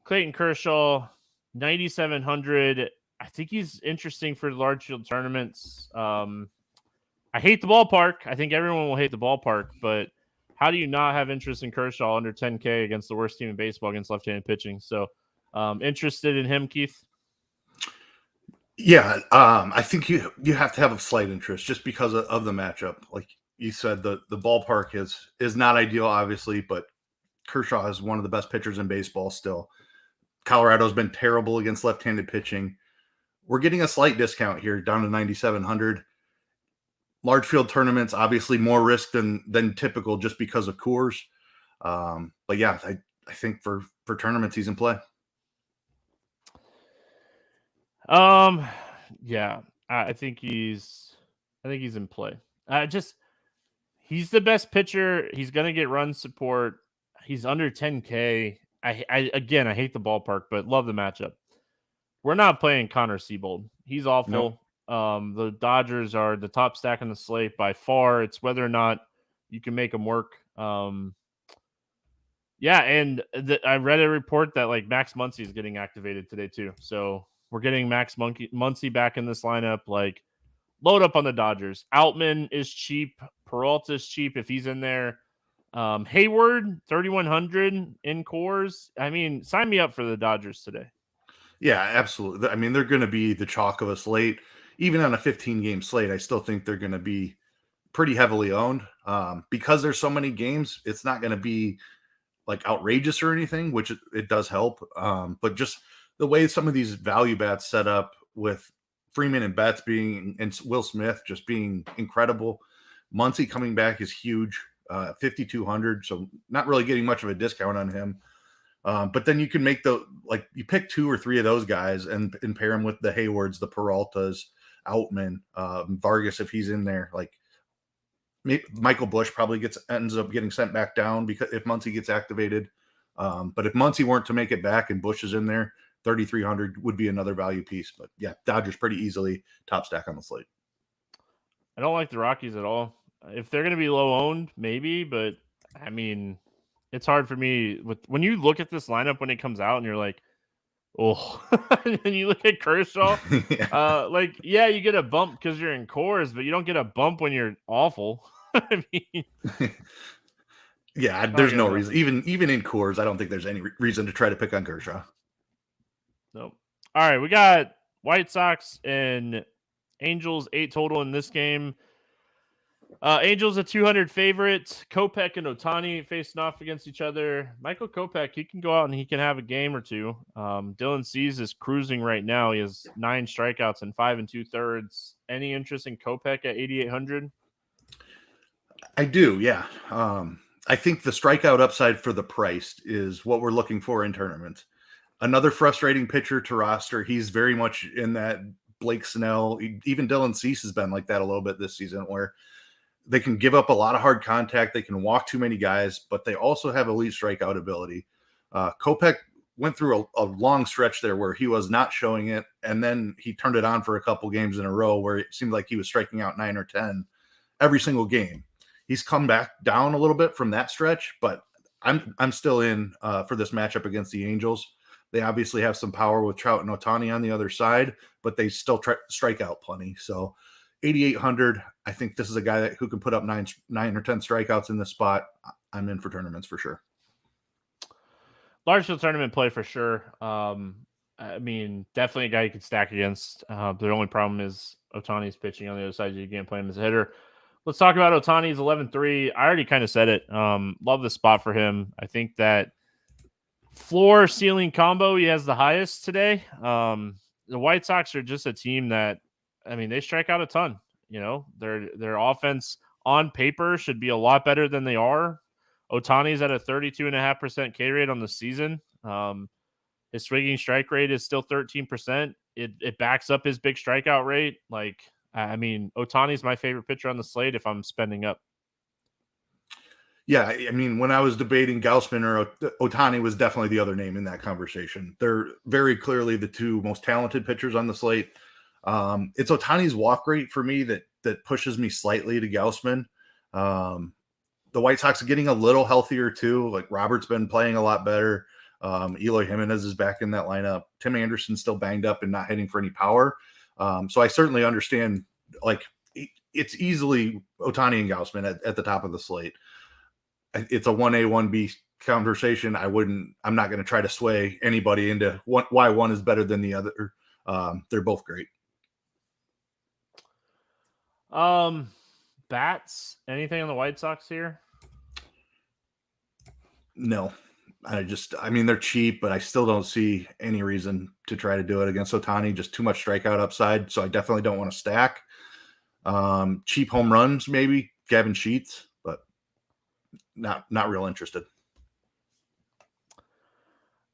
Clayton Kershaw, 9,700. I think he's interesting for large field tournaments. I hate the ballpark. I think everyone will hate the ballpark, but how do you not have interest in Kershaw under 10K against the worst team in baseball against left-handed pitching? So interested in him, Keith? Yeah, I think you have to have a slight interest just because of the matchup. Like you said, the ballpark is not ideal, obviously, but Kershaw is one of the best pitchers in baseball still. Colorado's been terrible against left-handed pitching. We're getting a slight discount here, down to 9,700. Large field tournaments, obviously more risk than typical just because of Coors. But yeah, I think for tournaments, he's in play. Yeah, I think he's in play. He's the best pitcher. He's going to get run support. He's under 10K. I hate the ballpark, but love the matchup. We're not playing Connor Seabold. He's awful. Nope. The Dodgers are the top stack on the slate by far. It's whether or not you can make them work. Yeah, and I read a report that like Max Muncy is getting activated today too. So We're getting Muncy back in this lineup. Like, load up on the Dodgers. Outman is cheap. Peralta is cheap if he's in there. Hayward, 3,100 in cores. I mean, sign me up for the Dodgers today. Yeah, absolutely. I mean, they're going to be the chalk of a slate. Even on a 15-game slate, I still think they're going to be pretty heavily owned. Because there's so many games, it's not going to be like outrageous or anything, which it does help. But just the way some of these value bats set up with Freeman and Betts being, and Will Smith just being incredible. Muncy coming back is huge, 5,200. So not really getting much of a discount on him. But then you can make you pick 2 or 3 of those guys and pair them with the Haywards, the Peraltas, Outman, Vargas if he's in there. Like Michael Busch probably ends up getting sent back down because if Muncy gets activated. But if Muncy weren't to make it back and Busch is in there, 3,300 would be another value piece. But yeah, Dodgers pretty easily top stack on the slate. I don't like the Rockies at all. If they're going to be low owned, maybe, but I mean, it's hard for me when you look at this lineup when it comes out and you're like, oh, and you look at Kershaw, yeah. You get a bump because you're in cores, but you don't get a bump when you're awful. I mean, yeah, there's no reason. Even in cores, I don't think there's any reason to try to pick on Kershaw. Nope. All right, we got White Sox and Angels 8 total in this game. Angels a 200 favorite. Kopech and Ohtani facing off against each other. Michael Kopech, he can go out and he can have a game or two. Dylan Cease is cruising right now. He has 9 strikeouts and 5 2/3. Any interest in Kopech at 8,800? I do, yeah. I think the strikeout upside for the price is what we're looking for in tournaments. Another frustrating pitcher to roster. He's very much in that Blake Snell. Even Dylan Cease has been like that a little bit this season where they can give up a lot of hard contact. They can walk too many guys, but they also have elite strikeout ability. Kopech went through a long stretch there where he was not showing it, and then he turned it on for a couple games in a row where it seemed like he was striking out 9 or 10 every single game. He's come back down a little bit from that stretch, but I'm still in for this matchup against the Angels. They obviously have some power with Trout and Ohtani on the other side, but they still strike out plenty. So 8,800. I think this is a guy who can put up 9 or 10 strikeouts in this spot. I'm in for tournaments for sure. Large field tournament play for sure. I mean, definitely a guy you can stack against. The only problem is Ohtani's pitching on the other side. You can't play him as a hitter. Let's talk about Ohtani's 11-3. I already kind of said it. Love the spot for him. I think that floor ceiling combo, he has the highest today. The White Sox are just a team that, I mean, they strike out a ton. You know, their offense on paper should be a lot better than they are. Ohtani's at a 32.5% K rate on the season. His swinging strike rate is still 13%. It backs up his big strikeout rate. Like, I mean, Ohtani's my favorite pitcher on the slate if I'm spending up. Yeah, I mean, when I was debating Gausman or Ohtani was definitely the other name in that conversation. They're very clearly the 2 most talented pitchers on the slate. It's Ohtani's walk rate for me that pushes me slightly to Gausman. The White Sox are getting a little healthier too. Like Robert's been playing a lot better. Eloy Jimenez is back in that lineup. Tim Anderson's still banged up and not hitting for any power. So I certainly understand, like, it's easily Ohtani and Gausman at the top of the slate. It's a 1A, 1B conversation. I'm not going to try to sway anybody into why one is better than the other. They're both great. Bats, anything on the White Sox here? No. I mean, they're cheap, but I still don't see any reason to try to do it against Ohtani. Just too much strikeout upside. So I definitely don't want to stack. Cheap home runs, maybe Gavin Sheets, but not real interested.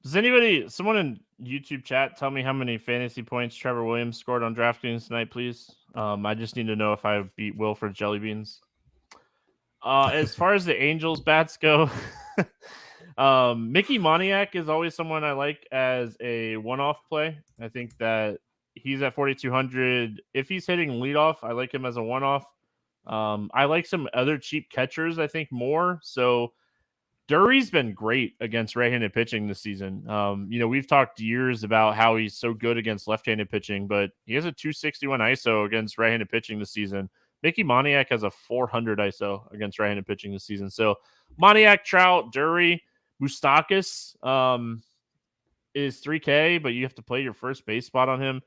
Does someone in YouTube chat tell me how many fantasy points Trevor Williams scored on DraftKings tonight, please? I just need to know if I beat Will for jelly beans. As far as the Angels bats go, Mickey Moniak is always someone I like as a one-off play. I think that he's at 4,200. If he's hitting leadoff, I like him as a one-off. I like some other cheap catchers, I think, more. So Dury's been great against right-handed pitching this season. We've talked years about how he's so good against left-handed pitching, but he has a 261 ISO against right-handed pitching this season. Mickey Moniak has a 400 ISO against right-handed pitching this season. So Moniak, Trout, Dury, Moustakas is 3K, but you have to play your first base spot on him.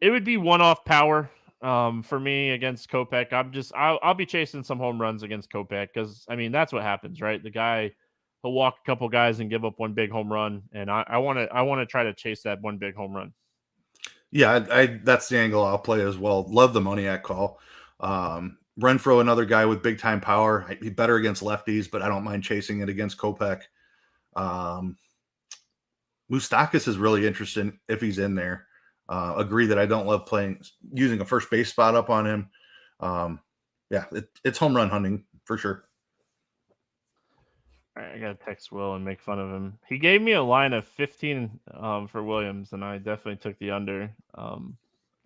It would be one-off power for me against Kopech. I'll be chasing some home runs against Kopech because, I mean, that's what happens, right? The guy, he'll walk a couple guys and give up one big home run, and I want to try to chase that one big home run. Yeah, I that's the angle I'll play as well. Love the Moniak call. Renfroe, another guy with big time power. He's better against lefties, but I don't mind chasing it against Kopech. Moustakas is really interesting if he's in there. Agree that I don't love using a first base spot up on him. It's home run hunting for sure. All right, I gotta text Will and make fun of him. He gave me a line of 15 for Williams, and I definitely took the under.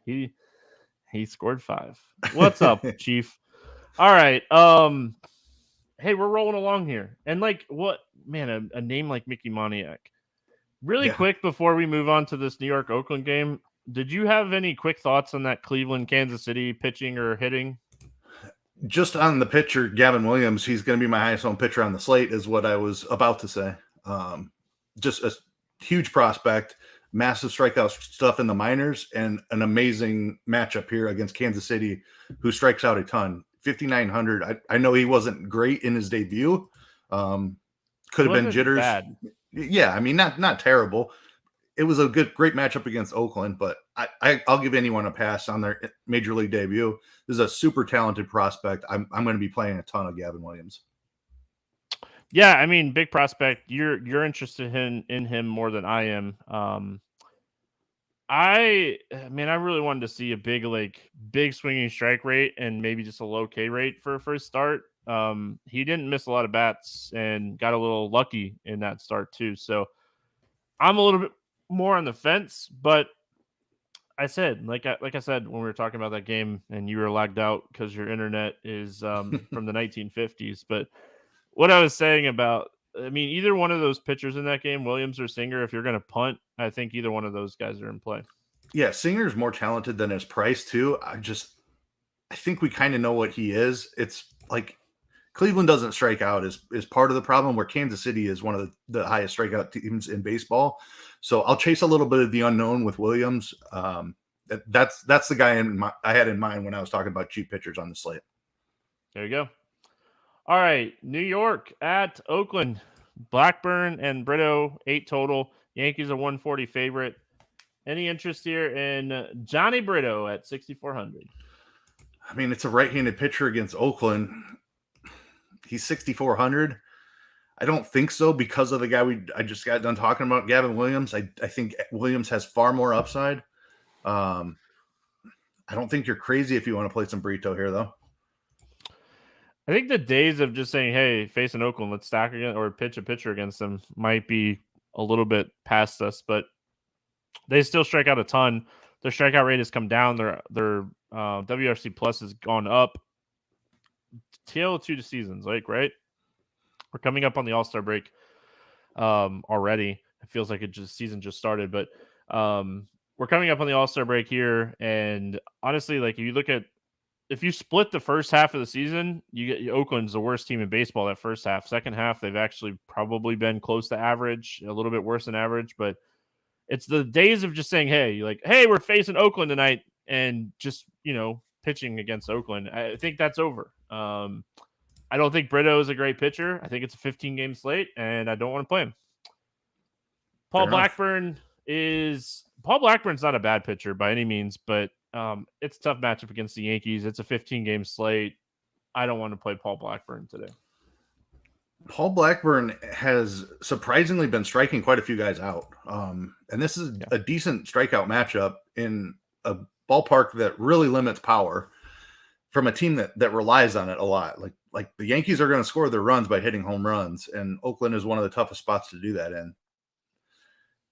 He scored 5. What's up, Chief? All right. Hey, we're rolling along here, and a name like Mickey Moniak. Really quick before we move on to this New York Oakland game, did you have any quick thoughts on that Cleveland Kansas City pitching or hitting? Just on the pitcher, Gavin Williams, he's going to be my highest owned pitcher on the slate, is what I was about to say. Just a huge prospect, massive strikeout stuff in the minors, and an amazing matchup here against Kansas City, who strikes out a ton. 5,900. I know he wasn't great in his debut. Could have been jitters. Bad. Yeah, I mean, not terrible. It was a great matchup against Oakland, but I'll give anyone a pass on their major league debut. This is a super talented prospect. I'm going to be playing a ton of Gavin Williams. Yeah, I mean, big prospect. You're interested in him more than I am. I really wanted to see a big swinging strike rate and maybe just a low K rate for a first start. He didn't miss a lot of bats and got a little lucky in that start too. So I'm a little bit more on the fence, but I said, like I said, when we were talking about that game and you were lagged out because your internet is from the 1950s. But what I was saying about, I mean, either one of those pitchers in that game, Williams or Singer, if you're going to punt, I think either one of those guys are in play. Yeah, Singer's more talented than his price too. I think we kind of know what he is. It's like Cleveland doesn't strike out is part of the problem, where Kansas City is one of the highest strikeout teams in baseball. So I'll chase a little bit of the unknown with Williams. That's the guy I had in mind when I was talking about cheap pitchers on the slate. There you go. All right, New York at Oakland. Blackburn and Brito, 8 total. Yankees are 140 favorite. Any interest here in Johnny Brito at 6,400? I mean, it's a right-handed pitcher against Oakland. He's 6,400. I don't think so, because of the guy I just got done talking about, Gavin Williams. I think Williams has far more upside. I don't think you're crazy if you want to play some Brito here, though. I think the days of just saying, hey, facing Oakland, let's stack again or pitch a pitcher against them might be a little bit past us, but they still strike out a ton. Their strikeout rate has come down. Their WRC plus has gone up. Tail 2 seasons, right? We're coming up on the All-Star break already. It feels like season just started, but we're coming up on the All-Star break here. And honestly, if you split the first half of the season, you get Oakland's the worst team in baseball that first half. Second half, they've actually probably been close to average, a little bit worse than average, but it's the days of just saying, hey, we're facing Oakland tonight and just, pitching against Oakland. I think that's over. I don't think Brito is a great pitcher. I think it's a 15-game slate, and I don't want to play him. Paul Blackburn's not a bad pitcher by any means, but it's a tough matchup against the Yankees. It's a 15-game slate. I don't want to play Paul Blackburn today. Paul Blackburn has surprisingly been striking quite a few guys out. And this is a decent strikeout matchup in a ballpark that really limits power from a team that relies on it a lot. Like the Yankees are going to score their runs by hitting home runs, and Oakland is one of the toughest spots to do that in.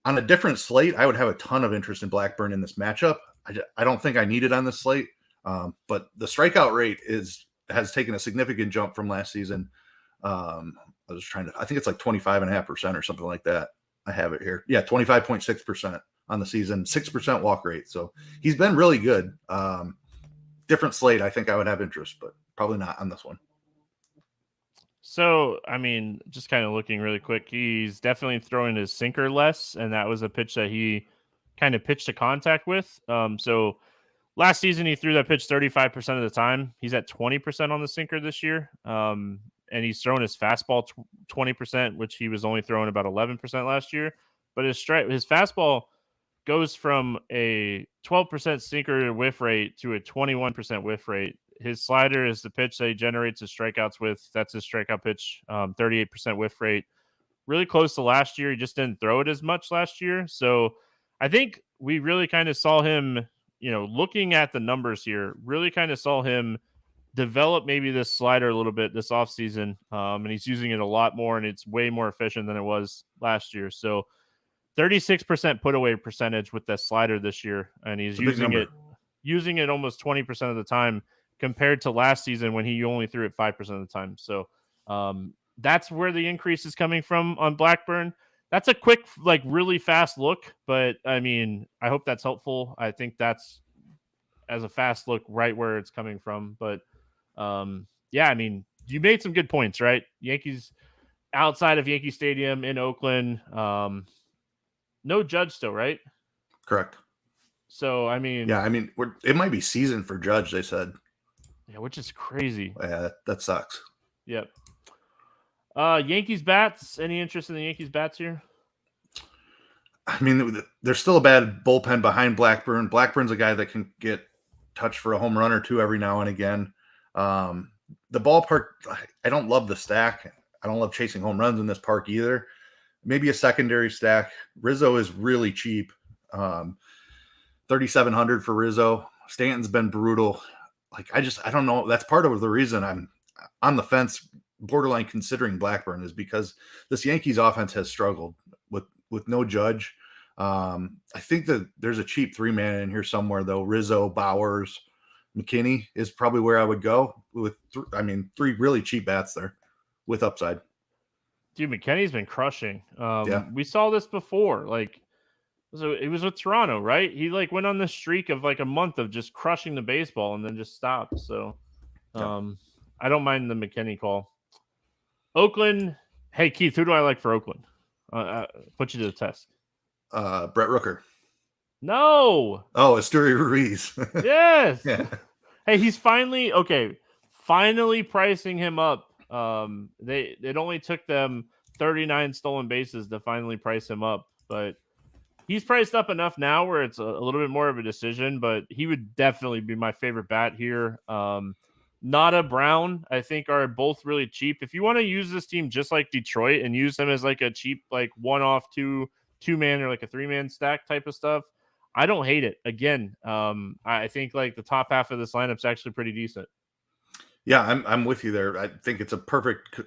On a different slate, I would have a ton of interest in Blackburn in this matchup. I don't think I need it on this slate, but the strikeout rate has taken a significant jump from last season. I think it's like 25.5% or something like that. I have it here. Yeah, 25.6% on the season, 6% walk rate. So he's been really good. Different slate. I think I would have interest, but probably not on this one. So, I mean, just kind of looking really quick, he's definitely throwing his sinker less, and that was a pitch that he kind of pitched to contact with. So last season he threw that pitch 35% of the time. He's at 20% on the sinker this year. And he's thrown his fastball 20%, which he was only throwing about 11% last year. But his fastball goes from a 12% sinker whiff rate to a 21% whiff rate. His slider is the pitch that he generates his strikeouts with. That's his strikeout pitch, 38% whiff rate. Really close to last year. He just didn't throw it as much last year. So I think we really kind of saw him, looking at the numbers here, really kind of saw him develop maybe this slider a little bit this offseason. And he's using it a lot more, and it's way more efficient than it was last year. So 36% put away percentage with that slider this year. And he's using it almost 20% of the time compared to last season when he only threw it 5% of the time. So that's where the increase is coming from on Blackburn. That's a quick, really fast look, but I mean, I hope that's helpful. I think that's, as a fast look, right where it's coming from. But yeah, I mean, you made some good points, right? Yankees outside of Yankee Stadium in Oakland, no Judge still, right? Correct. So, I mean, yeah, I mean, it might be season for Judge, they said. Yeah, which is crazy. Yeah, that sucks. Yep. Yankees bats. Any interest in the Yankees bats here? I mean, there's still a bad bullpen behind Blackburn. Blackburn's a guy that can get touched for a home run or two every now and again. The ballpark, I don't love the stack. I don't love chasing home runs in this park either. Maybe a secondary stack. Rizzo is really cheap. 3,700 for Rizzo. Stanton's been brutal. I don't know. That's part of the reason I'm on the fence, borderline considering Blackburn, is because this Yankees offense has struggled with no Judge. I think that there's a cheap 3-man in here somewhere, though. Rizzo, Bowers, McKinney is probably where I would go with. 3 really cheap bats there with upside. Dude, McKinney's been crushing. Yeah. We saw this before. So it was with Toronto, right? He went on this streak of a month of just crushing the baseball and then just stopped. So I don't mind the McKinney call. Oakland. Hey, Keith, who do I like for Oakland? Put you to the test. Brett Rooker. No. Oh, it's Esteury Ruiz. Yes. Yeah. Hey, he's finally pricing him up. It only took them 39 stolen bases to finally price him up, but he's priced up enough now where it's a little bit more of a decision, but he would definitely be my favorite bat here. Nada, Brown, I think, are both really cheap. If you want to use this team just like Detroit and use them as a cheap one-off two-man or a 3-man stack type of stuff, I don't hate it. Again, I think the top half of this lineup's actually pretty decent. Yeah, I'm with you there. I think it's a perfect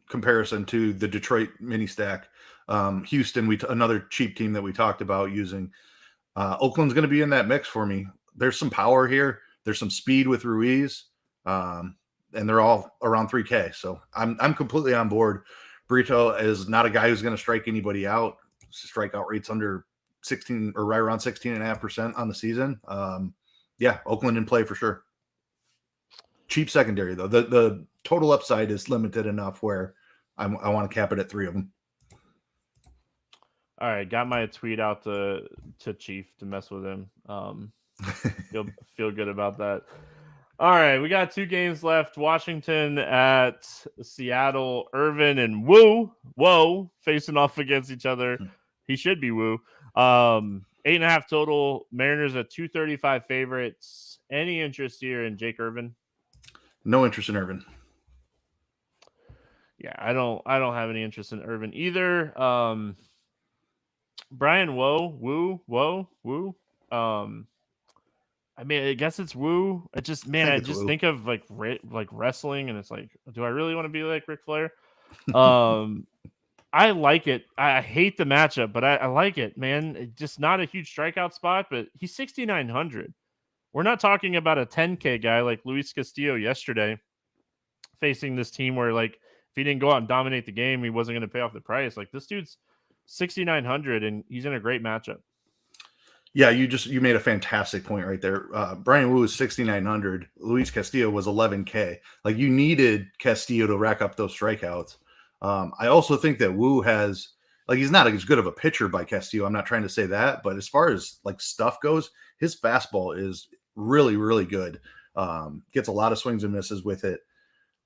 comparison to the Detroit mini stack. Houston, another cheap team that we talked about using. Oakland's going to be in that mix for me. There's some power here. There's some speed with Ruiz, and they're all around 3K. So I'm completely on board. Brito is not a guy who's going to strike anybody out. Strikeout rates under 16 or right around 16.5% on the season. Yeah, Oakland in play for sure. Cheap secondary though. The total upside is limited enough where I want to cap it at 3 of them. All right, got my tweet out to Chief to mess with him. Feel good about that. All right, we got 2 games left. Washington at Seattle. Irvin and Whoa, facing off against each other. He should be Woo. 8.5 total. Mariners at 235 favorites. Any interest here in Jake Irvin? No interest in Irvin. Yeah, I don't have any interest in Irvin either. Brian Woo. I mean, I guess it's Woo. I just think of wrestling, and it's do I really want to be like Ric Flair? I like it. I hate the matchup, but I like it, man. It's just not a huge strikeout spot, but he's 6,900. We're not talking about a 10K guy like Luis Castillo yesterday, facing this team where he didn't go out and dominate the game, he wasn't going to pay off the price. Like, this dude's 6,900 and he's in a great matchup. Yeah, you made a fantastic point right there. Brian Wu is 6,900. Luis Castillo was 11K. Like, you needed Castillo to rack up those strikeouts. I also think that Wu has, like, he's not as good of a pitcher by Castillo. I'm not trying to say that, but as far as like stuff goes, his fastball is really, really good. Gets a lot of swings and misses with it.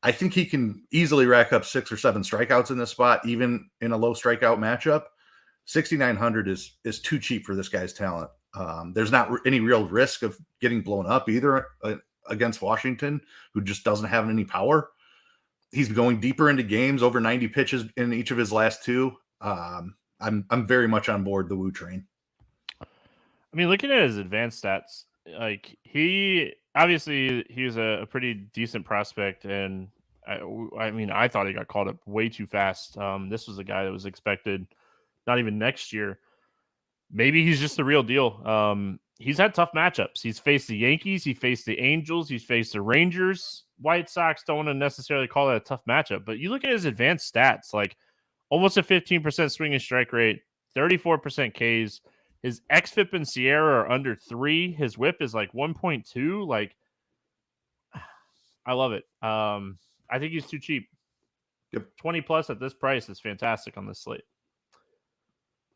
I think he can easily rack up 6 or 7 strikeouts in this spot, even in a low strikeout matchup. 6,900 is too cheap for this guy's talent. There's not any real risk of getting blown up either against Washington, who just doesn't have any power. He's going deeper into games, over 90 pitches in each of his last 2. I'm very much on board the Wu train. I mean, looking at his advanced stats, like, he was a pretty decent prospect, and I mean, I thought he got called up way too fast. This was a guy that was expected not even next year. Maybe he's just the real deal. He's had tough matchups. He's faced the Yankees. He faced the Angels. He's faced the Rangers. White Sox don't want to necessarily call that a tough matchup, but you look at his advanced stats, like almost a 15% swing and strike rate, 34% Ks. His xFIP and Sierra are under 3. His whip is like 1.2. Like, I love it. I think he's too cheap. Yep. 20 plus at this price is fantastic on this slate.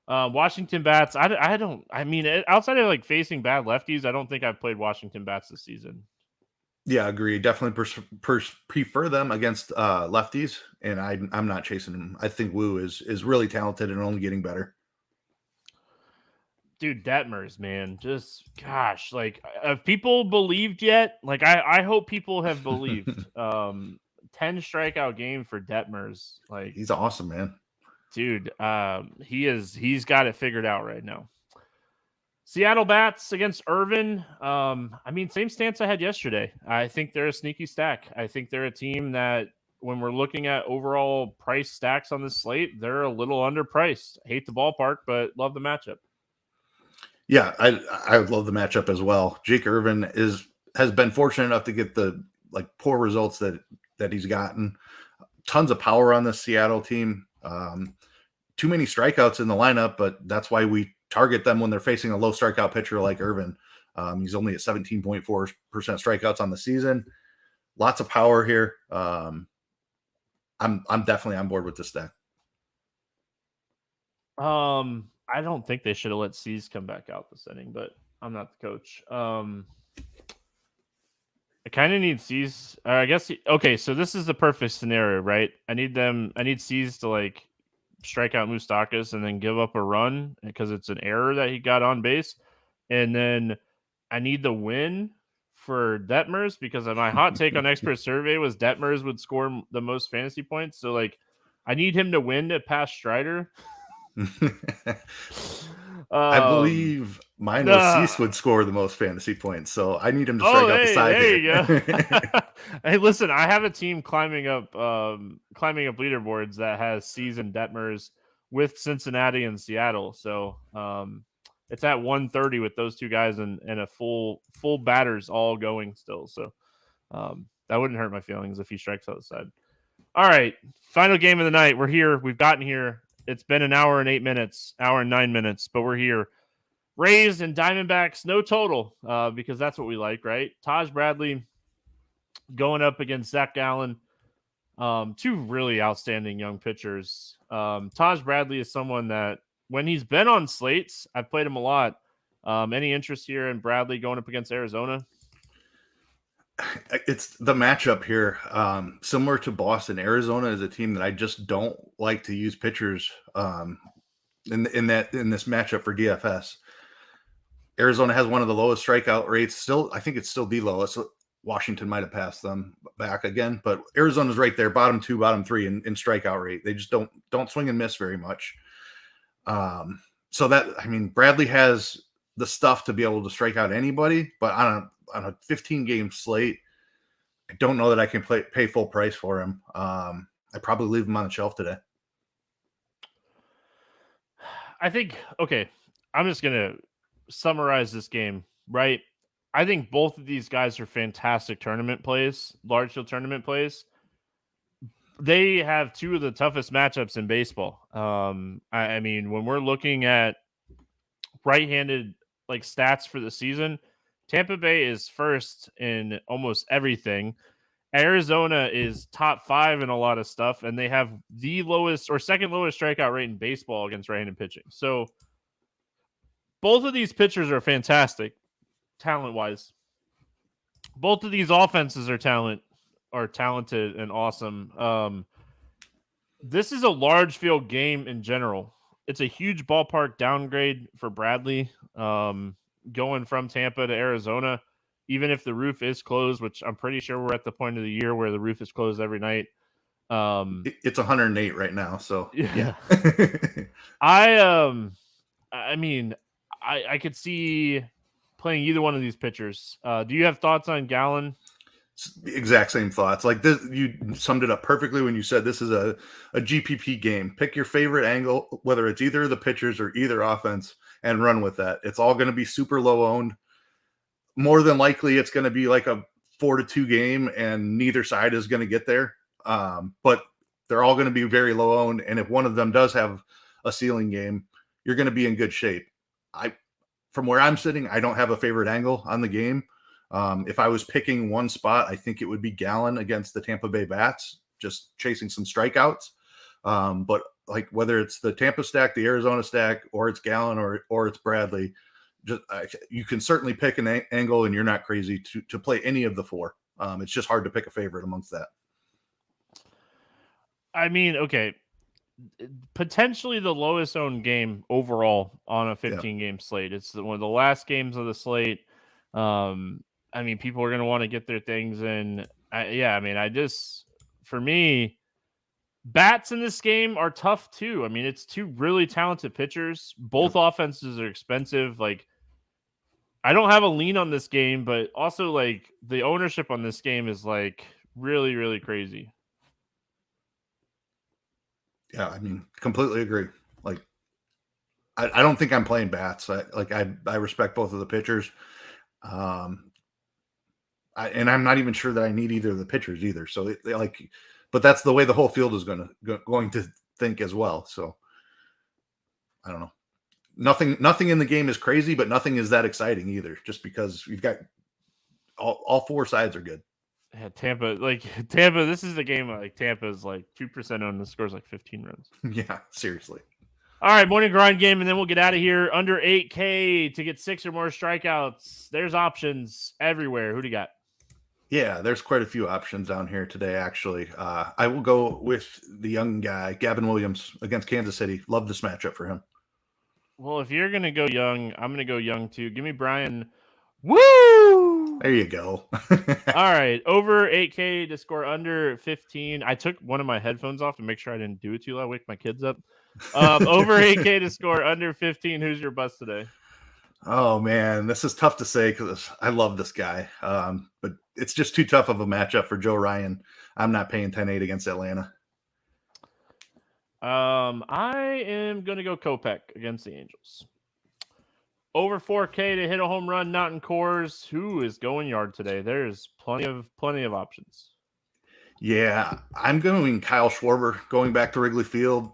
Washington bats. I mean, outside of like facing bad lefties, I don't think I've played Washington bats this season. Yeah, agree. Definitely prefer them against lefties, and I'm not chasing them. I think Wu is really talented and only getting better. Dude, Detmers, man, just gosh, like, have people believed yet? Like, I hope people have believed. 10 strikeout game for Detmers. Like, he's awesome, man. Dude, he's got it figured out right now. Seattle bats against Irvin. I mean, same stance I had yesterday. I think they're a sneaky stack. I think they're a team that, when we're looking at overall price stacks on this slate, they're a little underpriced. Hate the ballpark, but love the matchup. Yeah, I love the matchup as well. Jake Irvin has been fortunate enough to get the poor results that he's gotten. Tons of power on this Seattle team. Too many strikeouts in the lineup, but that's why we target them when they're facing a low strikeout pitcher like Irvin. He's only at 17.4% strikeouts on the season. Lots of power here. I'm definitely on board with this stack. I don't think they should have let Cease come back out this inning, but I'm not the coach. I kind of need Cease. I guess. Okay, so this is the perfect scenario, right? I need Cease to like strike out Moustakas and then give up a run because it's an error that he got on base, and then I need the win for Detmers because my hot take on Expert Survey was Detmers would score the most fantasy points. So like, I need him to win to pass Strider. I believe mine was Cease would score the most fantasy points, so I need him to strike out the side. There you go. Hey, listen, I have a team climbing up leaderboards that has Cease and Detmers with Cincinnati and Seattle. So it's at 130 with those two guys and a full batters all going still. So that wouldn't hurt my feelings if he strikes out the side. All right, final game of the night. We're here. We've gotten here. It's been an hour and 9 minutes, but we're here. Rays and Diamondbacks, no total, because that's what we like, right? Taj Bradley going up against Zach Gallen. Two really outstanding young pitchers. Taj Bradley is someone that, when he's been on slates, I've played him a lot. Any interest here in Bradley going up against Arizona? It's the matchup here. Similar to Boston, Arizona is a team that I just don't like to use pitchers in this matchup for DFS. Arizona has one of the lowest strikeout rates. Still, I think it's still the lowest. Washington might have passed them back again, but Arizona's right there, bottom 2, bottom 3 in strikeout rate. They just don't swing and miss very much. So that, I mean, Bradley has the stuff to be able to strike out anybody, but on a 15-game slate, I don't know that I can pay full price for him. I'd probably leave him on the shelf today. I think, okay, I'm just going to summarize this game, right? I think both of these guys are fantastic tournament plays, large field tournament plays. they have two of the toughest matchups in baseball. I mean, when we're looking at right-handed like stats for the season, Tampa Bay is first in almost everything. Arizona is top 5 in a lot of stuff, and they have the lowest or second lowest strikeout rate in baseball against right-handed pitching. So both of these pitchers are fantastic, talent-wise. Both of these offenses are talented and awesome. This is a large field game in general. It's a huge ballpark downgrade for Bradley, going from Tampa to Arizona. Even if the roof is closed, which I'm pretty sure we're at the point of the year where the roof is closed every night. It's 108 right now, so yeah. I mean, I could see playing either one of these pitchers. Do you have thoughts on Gallen? Exact same thoughts. Like this, you summed it up perfectly when you said this is a GPP game. Pick your favorite angle, whether it's either of the pitchers or either offense, and run with that. It's all going to be super low owned. More than likely, it's going to be like a 4-2 game, and neither side is going to get there. But they're all going to be very low owned, and if one of them does have a ceiling game, you're going to be in good shape. From where I'm sitting, I don't have a favorite angle on the game. If I was picking one spot, I think it would be Gallen against the Tampa Bay Bats, just chasing some strikeouts. But like whether it's the Tampa stack, the Arizona stack, or it's Gallen or it's Bradley, you can certainly pick an angle, and you're not crazy to play any of the four. It's just hard to pick a favorite amongst that. I mean, okay, potentially the lowest owned game overall on a 15-game slate. It's one of the last games of the slate. I mean, people are going to want to get their things in. For me, bats in this game are tough too. I mean, it's two really talented pitchers. Both offenses are expensive. Like, I don't have a lean on this game, but also like the ownership on this game is like really, really crazy. Yeah, I mean, completely agree. Like, I don't think I'm playing bats. I respect both of the pitchers. And I'm not even sure that I need either of the pitchers either. So but that's the way the whole field is going to think as well. So I don't know. Nothing in the game is crazy, but nothing is that exciting either. Just because you've got all four sides are good. Yeah, Tampa. This is the game. Like Tampa is like 2% on the scores, like 15 runs. Yeah, seriously. All right, morning grind game, and then we'll get out of here. Under 8K to get 6 or more strikeouts. There's options everywhere. Who do you got? Yeah, there's quite a few options down here today, actually. I will go with the young guy, Gavin Williams, against Kansas City. Love this matchup for him. Well, if you're going to go young, I'm going to go young too. Give me Brian. Woo! There you go. All right, over 8K to score under 15. I took one of my headphones off to make sure I didn't do it too loud, wake my kids up. Over 8K to score under 15. Who's your bust today? Oh, man, this is tough to say because I love this guy. But it's just too tough of a matchup for Joe Ryan. I'm not paying 10-8 against Atlanta. I am going to go Kopech against the Angels. Over 4K to hit a home run, not in Coors. Who is going yard today? There's plenty of options. Yeah, I'm going Kyle Schwarber going back to Wrigley Field,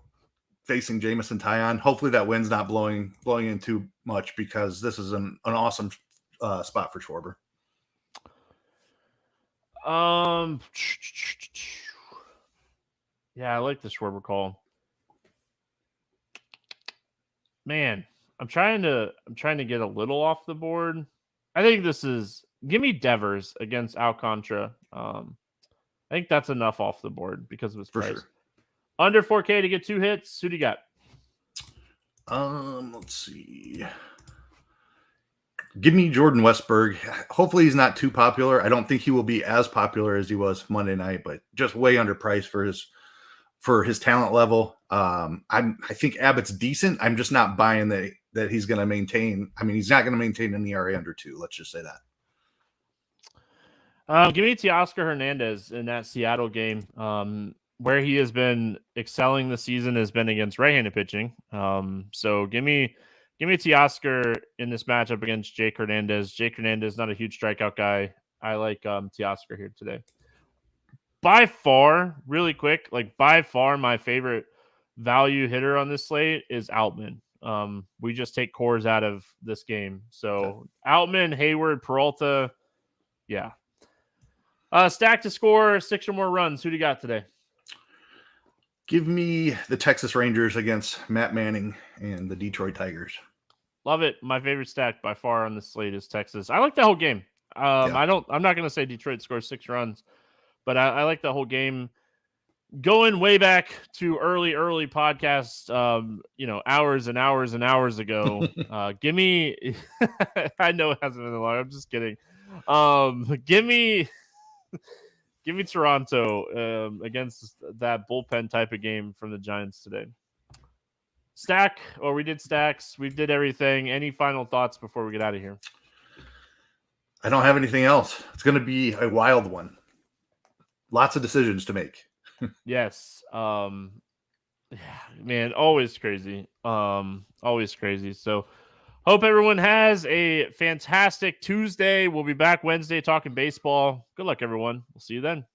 facing Jameson Taillon. Hopefully that wind's not blowing in too much because this is an awesome spot for Schwarber. Yeah, I like the Schwarber call. Man, I'm trying to get a little off the board. I think this is give me Devers against Alcantara. I think that's enough off the board because of his price. Sure. Under 4K to get 2 hits. Who do you got? Let's see. Give me Jordan Westburg. Hopefully he's not too popular. I don't think he will be as popular as he was Monday night, but just way underpriced for his talent level. I think Abbott's decent. I'm just not buying that he's going to maintain. I mean, he's not going to maintain an ERA under 2. Let's just say that. Give me Teoscar Hernandez in that Seattle game. Where he has been excelling this season has been against right-handed pitching. So give me Teoscar in this matchup against Jake Hernandez. Jake Hernandez, not a huge strikeout guy. I like Teoscar here today. by far, really quick, by far my favorite value hitter on this slate is Outman. We just take cores out of this game. So Outman, Hayward, Peralta. Yeah. Stack to score 6 or more runs. Who do you got today? Give me the Texas Rangers against Matt Manning and the Detroit Tigers. Love it. My favorite stack by far on this slate is Texas. I like the whole game. I'm not going to say Detroit scores 6 runs, but I like the whole game. Going way back to early podcast, hours and hours and hours ago. Give me. I know it hasn't been that long. I'm just kidding. Give me Toronto against that bullpen type of game from the Giants today. Stack, or we did stacks. We did everything. Any final thoughts before we get out of here? I don't have anything else. It's going to be a wild one. Lots of decisions to make. Yes. Man, always crazy. Always crazy. So hope everyone has a fantastic Tuesday. We'll be back Wednesday talking baseball. Good luck, everyone. We'll see you then.